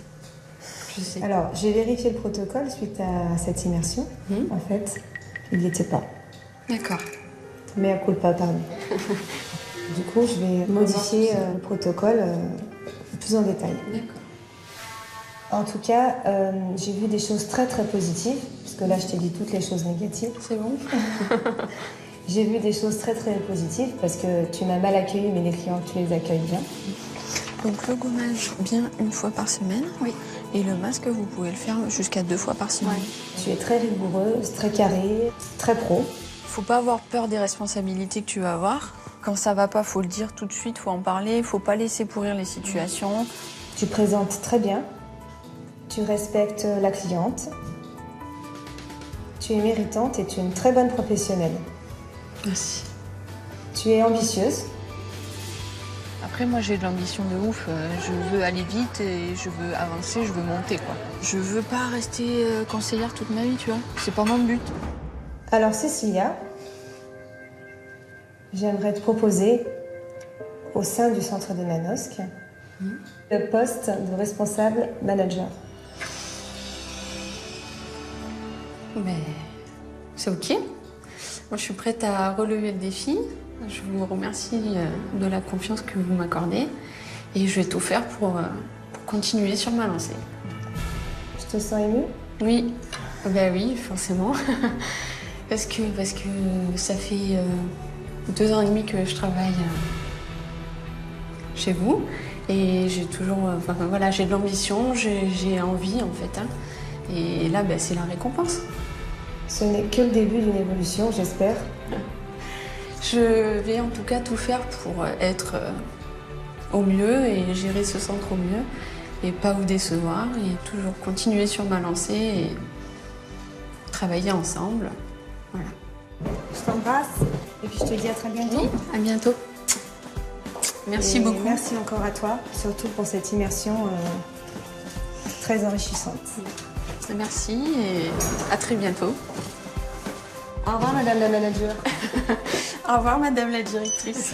Je sais. Alors, j'ai vérifié le protocole suite à cette immersion. En fait, il n'y était pas. D'accord. Mais à culpa, pardon. Du coup, je vais modifier le protocole plus en détail. D'accord. En tout cas, j'ai vu des choses très très positives, parce que là, je t'ai dit toutes les choses négatives. C'est bon. J'ai vu des choses très très positives, parce que tu m'as mal accueilli, mais les clients, tu les accueilles bien. Donc le gommage, bien une fois par semaine. Oui. Et le masque, vous pouvez le faire jusqu'à 2 fois par semaine. Tu es très rigoureuse, très carrée, très pro. Faut pas avoir peur des responsabilités que tu vas avoir. Quand ça va pas, faut le dire tout de suite, faut en parler, faut pas laisser pourrir les situations. Tu présentes très bien, tu respectes la cliente, tu es méritante et tu es une très bonne professionnelle. Merci. Tu es ambitieuse. Après, moi, j'ai de l'ambition de ouf. Je veux aller vite et je veux avancer, je veux monter, quoi. Je veux pas rester conseillère toute ma vie, tu vois. C'est pas mon but. Alors, Cécilia, j'aimerais te proposer, au sein du centre de Manosque, le poste de responsable manager. Mais c'est OK. Moi, je suis prête à relever le défi. Je vous remercie de la confiance que vous m'accordez. Et je vais tout faire pour continuer sur ma lancée. Je te sens émue? Oui. Ben oui, forcément. parce que ça fait 2 ans et demi que je travaille chez vous. Et j'ai toujours... voilà, j'ai de l'ambition, j'ai envie, en fait. Et là, ben, c'est la récompense. Ce n'est que le début d'une évolution, j'espère. Je vais en tout cas tout faire pour être au mieux et gérer ce centre au mieux et pas vous décevoir et toujours continuer sur ma lancée et travailler ensemble. Voilà. Je t'embrasse et puis je te dis à très bientôt. Oui, à bientôt. Merci beaucoup. Merci encore à toi, surtout pour cette immersion très enrichissante. Merci et à très bientôt. Au revoir, Madame la manager. Au revoir, Madame la directrice.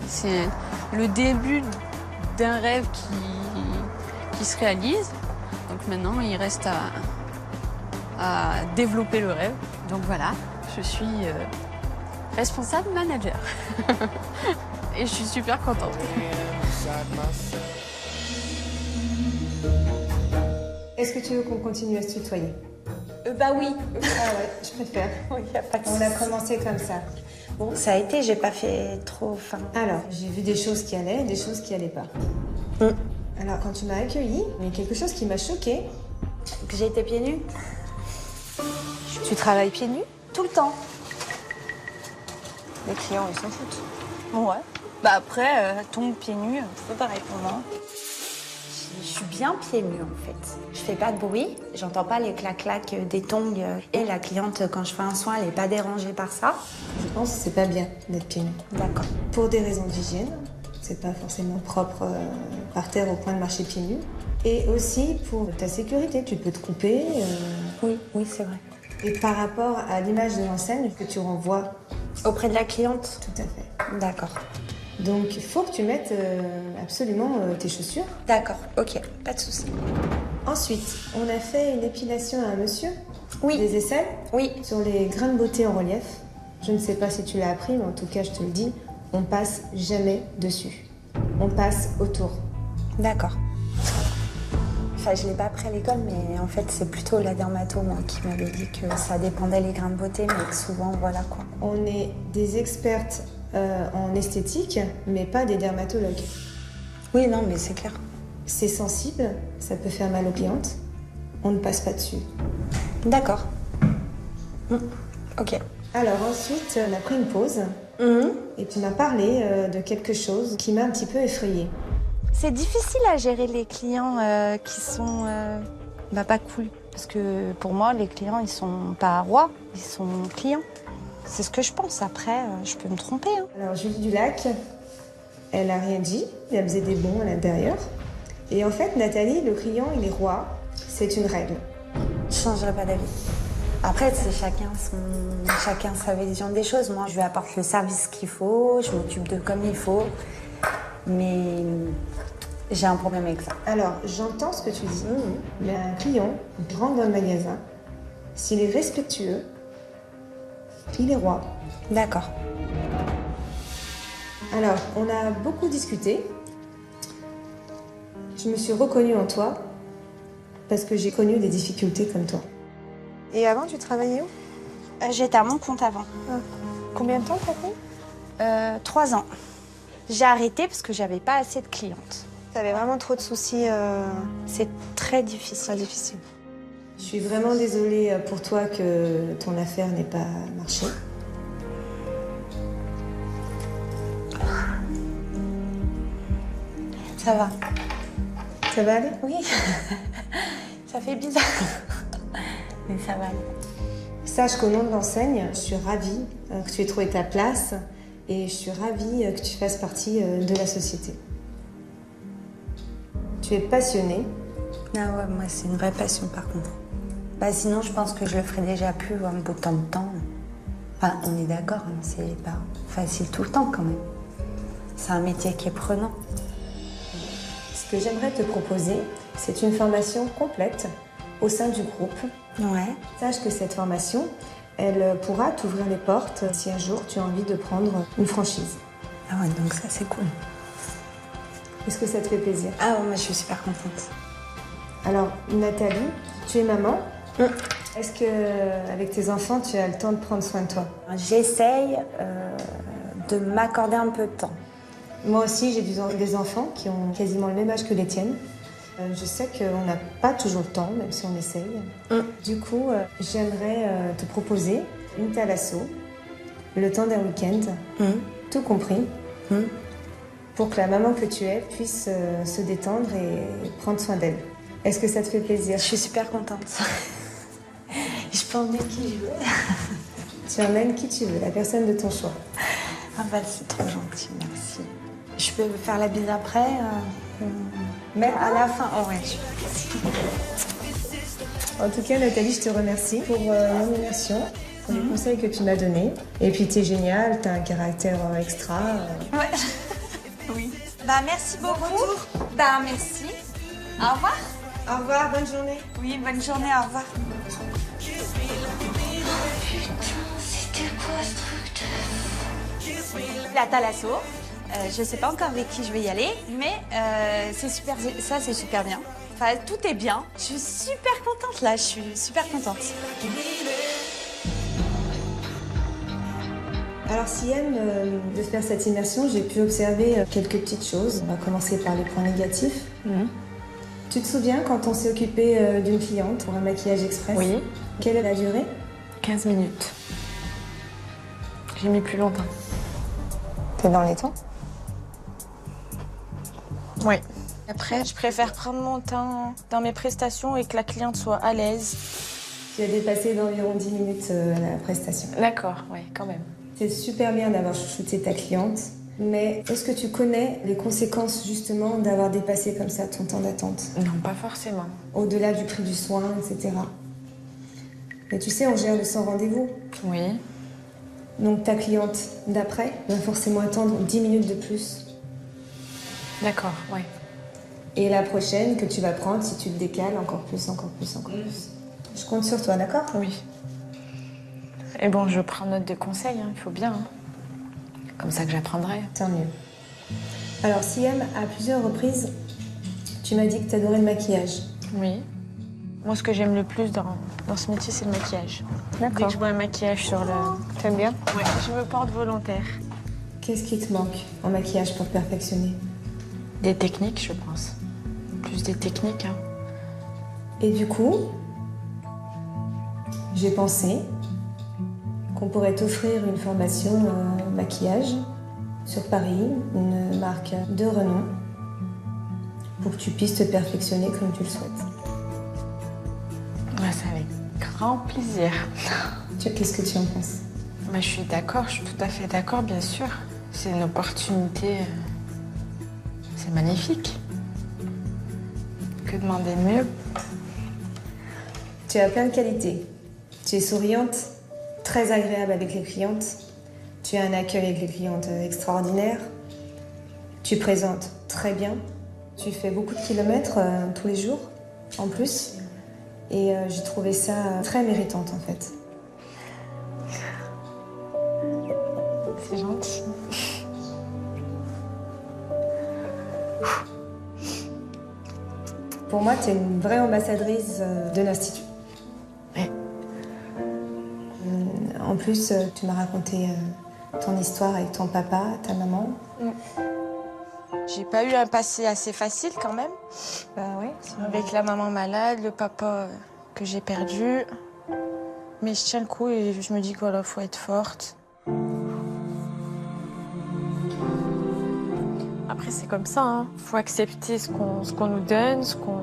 C'est le début d'un rêve qui se réalise. Donc maintenant, il reste à développer le rêve. Donc voilà, je suis responsable manager. Et je suis super contente. Est-ce que tu veux qu'on continue à se tutoyer? Bah oui. Ah ouais, je préfère. Oui, y a pas de On a commencé comme ça. Bon, ça a été, j'ai pas fait trop faim. Alors, j'ai vu des choses qui allaient, des choses qui allaient pas. Alors, quand tu m'as accueillie, il y a quelque chose qui m'a choquée. Que j'ai été pieds nus. Tu travailles pieds nus? Tout le temps. Les clients, ils s'en foutent. Ouais. Bah après, tombe pieds nus, c'est pareil pour moi. Je suis bien pieds nus en fait. Je fais pas de bruit, j'entends pas les clac-clac des tongs. Et la cliente, quand je fais un soin, elle est pas dérangée par ça. Je pense que c'est pas bien d'être pieds nus. D'accord. Pour des raisons d'hygiène, c'est pas forcément propre par terre au point de marcher pieds nus. Et aussi pour ta sécurité, tu peux te couper. Oui, c'est vrai. Et par rapport à l'image de l'enseigne que tu renvoies auprès de la cliente. Tout à fait. D'accord. Donc il faut que tu mettes absolument tes chaussures. D'accord, ok, pas de souci. Ensuite, on a fait une épilation à un monsieur. Oui. Des aisselles. Oui. Sur les grains de beauté en relief. Je ne sais pas si tu l'as appris, mais en tout cas, je te le dis, on passe jamais dessus. On passe autour. D'accord. Enfin, je l'ai pas appris à l'école, mais en fait, c'est plutôt la dermato, moi, qui m'avait dit que ça dépendait les grains de beauté, mais que souvent, voilà quoi. On est des expertes en esthétique, mais pas des dermatologues. Oui, non, mais c'est clair. C'est sensible, ça peut faire mal aux clientes. On ne passe pas dessus. D'accord. Ok. Alors ensuite, on a pris une pause. Et tu m'as parlé de quelque chose qui m'a un petit peu effrayée. C'est difficile à gérer les clients qui sont pas cool. Parce que pour moi, les clients, ils sont pas rois, ils sont clients. C'est ce que je pense. Après, je peux me tromper. Alors Julie Dulac, elle a rien dit. Elle faisait des bons à l'intérieur. Et en fait, Nathalie, le client, il est roi. C'est une règle. Je changerai pas d'avis. Après, c'est chacun sa vision des choses. Moi, je lui apporte le service qu'il faut, je m'occupe d'eux comme il faut. Mais j'ai un problème avec ça. Alors, j'entends ce que tu dis, mais un client qui rentre dans le magasin, s'il est respectueux, il est roi. D'accord. Alors, on a beaucoup discuté. Je me suis reconnue en toi parce que j'ai connu des difficultés comme toi. Et avant, tu travaillais où? J'étais à mon compte avant. Combien de temps t'as fait? 3 ans. J'ai arrêté parce que j'avais pas assez de clientes. T'avais vraiment trop de soucis. C'est très difficile. Très difficile. Je suis vraiment désolée pour toi que ton affaire n'ait pas marché. Ça va. Ça va aller? Oui. Ça fait bizarre. Mais ça va aller. Sache qu'au nom de l'enseigne, je suis ravie que tu aies trouvé ta place et je suis ravie que tu fasses partie de la société. Tu es passionnée. Ah ouais, moi c'est une vraie passion par contre. Bah sinon je pense que je le ferais déjà plus un bout de temps. Enfin, on est d'accord, hein, c'est pas facile tout le temps quand même. C'est un métier qui est prenant. Ce que j'aimerais te proposer, c'est une formation complète au sein du groupe. Ouais. Sache que cette formation, elle pourra t'ouvrir les portes si un jour tu as envie de prendre une franchise. Ah ouais, donc ça c'est cool. Est-ce que ça te fait plaisir? Ah ouais, moi je suis super contente. Alors, Nathalie, tu es maman. Est-ce que avec tes enfants, tu as le temps de prendre soin de toi? J'essaye de m'accorder un peu de temps. Moi aussi, j'ai des enfants qui ont quasiment le même âge que les tiennes. Je sais qu'on n'a pas toujours le temps, même si on essaye. Du coup, j'aimerais te proposer une thalasso, le temps d'un week-end, tout compris, pour que la maman que tu es puisse se détendre et prendre soin d'elle. Est-ce que ça te fait plaisir? Je suis super contente. Je peux emmener qui je veux. Tu emmènes qui tu veux, la personne de ton choix. Ah bah c'est trop gentil, merci. Je peux faire la bise après Mais à la fin, oh ouais. En tout cas, Nathalie, je te remercie pour l'animation, pour les conseils que tu m'as donnés. Et puis, t'es géniale, t'as un caractère extra. Ouais. Oui. Bah merci beaucoup. Bah merci. Au revoir. Au revoir, bonne journée. Oui, bonne journée, au revoir. C'était quoi ce truc de... La thalasso. Je sais pas encore avec qui je vais y aller, mais c'est super, ça c'est super bien. Enfin, tout est bien. Je suis super contente là, je suis super contente. Alors, si aime de faire cette immersion, j'ai pu observer quelques petites choses. On va commencer par les points négatifs. Tu te souviens quand on s'est occupé d'une cliente pour un maquillage express? Oui. Quelle est la durée? 15 minutes. J'ai mis plus longtemps. T'es dans les temps? Oui. Après, je préfère prendre mon temps dans mes prestations et que la cliente soit à l'aise. Tu as dépassé d'environ 10 minutes la prestation. D'accord, oui, quand même. C'est super bien d'avoir chouchouté ta cliente, mais est-ce que tu connais les conséquences justement d'avoir dépassé comme ça ton temps d'attente? Non, pas forcément. Au-delà du prix du soin, etc. Mais tu sais, on gère le sans rendez-vous. Oui. Donc ta cliente d'après va forcément attendre 10 minutes de plus. D'accord, oui. Et la prochaine que tu vas prendre, si tu te décales, encore plus, encore plus, encore plus. Je compte sur toi, d'accord? Oui. Et bon, je prends note de conseils, hein, il faut bien. Hein. Comme ça que j'apprendrai. Tant mieux. Alors, Siam, à plusieurs reprises, tu m'as dit que tu adorais le maquillage. Oui. Moi, ce que j'aime le plus dans ce métier, c'est le maquillage. Dès que je vois un maquillage sur le... T'aimes bien? Ouais, je me porte volontaire. Qu'est-ce qui te manque en maquillage pour te perfectionner? Des techniques, je pense. Plus des techniques. Hein. Et du coup, j'ai pensé qu'on pourrait t'offrir une formation maquillage sur Paris, une marque de renom, pour que tu puisses te perfectionner comme tu le souhaites. Ouais, c'est avec grand plaisir. Qu'est-ce que tu en penses? Bah, je suis d'accord, je suis tout à fait d'accord, bien sûr. C'est une opportunité... C'est magnifique. Que demander de mieux? Tu as plein de qualités. Tu es souriante, très agréable avec les clientes. Tu as un accueil avec les clientes extraordinaire. Tu présentes très bien. Tu fais beaucoup de kilomètres tous les jours, en plus. Et j'ai trouvé ça très méritante, en fait. C'est gentil. Pour moi, tu es une vraie ambassadrice de l'Institut. Ouais. En plus, tu m'as raconté ton histoire avec ton papa, ta maman. J'ai pas eu un passé assez facile quand même. Bah oui. Avec la maman malade, le papa que j'ai perdu. Mais je tiens le coup et je me dis que voilà, faut être forte. Après, c'est comme ça, hein. Faut accepter ce qu'on nous donne, ce qu'on...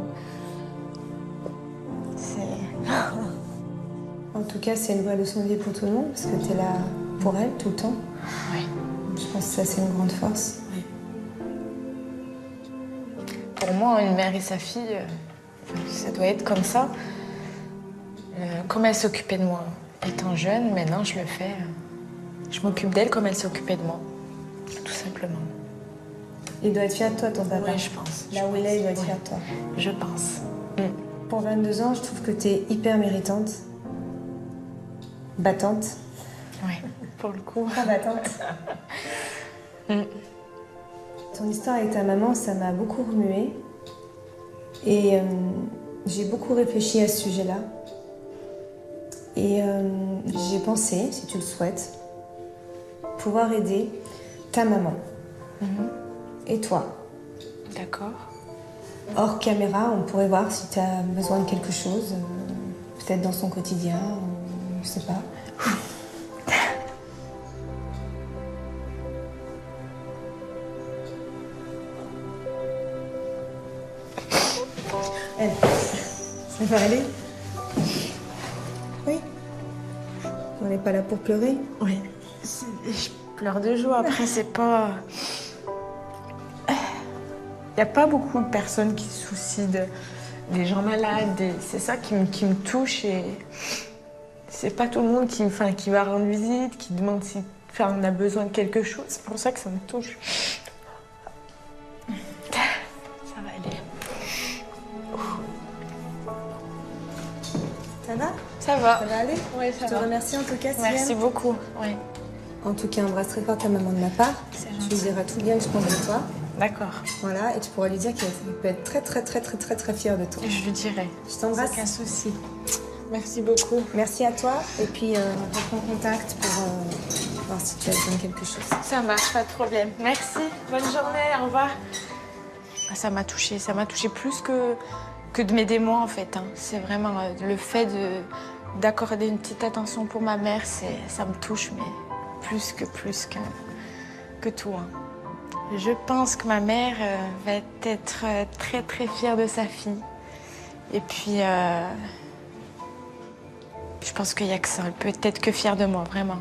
En tout cas, c'est une vraie leçon de vie pour tout le monde, parce que tu es là pour elle tout le temps. Oui. Je pense que ça, c'est une grande force. Oui. Pour moi, une mère et sa fille, ça doit être comme ça. Comme elle s'occupait de moi étant jeune, maintenant je le fais. Je m'occupe d'elle comme elle s'occupait de moi, tout simplement. Il doit être fier de toi, ton papa. Oui, je pense. Là où il est, il doit être fier de toi. Je pense. Pour 22 ans, je trouve que tu es hyper méritante. Battante. Oui, pour le coup. Pas battante. Ton histoire avec ta maman, ça m'a beaucoup remuée. Et j'ai beaucoup réfléchi à ce sujet-là. Et j'ai pensé, si tu le souhaites, pouvoir aider ta maman. Et toi. D'accord. Hors caméra, on pourrait voir si tu as besoin de quelque chose, peut-être dans son quotidien, je sais pas. Elle, ça va aller? Oui. On n'est pas là pour pleurer? Oui. Je pleure de joie. Après, c'est pas... Il n'y a pas beaucoup de personnes qui se soucient des gens malades. C'est ça qui me touche. Et c'est pas tout le monde qui va rendre visite, qui demande si on a besoin de quelque chose. C'est pour ça que ça me touche. Ça va aller. Ça va? Ça va. Ça va aller? Oui, ça va. Je te remercie en tout cas, Sylviane. Merci beaucoup. Oui. En tout cas, embrasse très fort ta maman de ma part. Tu lui diras tout bien que je pense de toi. D'accord. Voilà, et tu pourras lui dire qu'elle peut être très fière de toi. Je lui dirai. Je t'embrasse. Aucun souci. Merci beaucoup. Merci à toi. Et puis, on reprend contact pour voir si tu as besoin de quelque chose. Ça marche, pas de problème. Merci. Bonne journée. Au revoir. Ça m'a touchée plus que de m'aider moi, en fait. C'est vraiment le fait d'accorder une petite attention pour ma mère, ça me touche, mais plus que tout. Je pense que ma mère va être très fière de sa fille. Et puis, je pense qu'il n'y a que ça. Elle peut être que fière de moi, vraiment.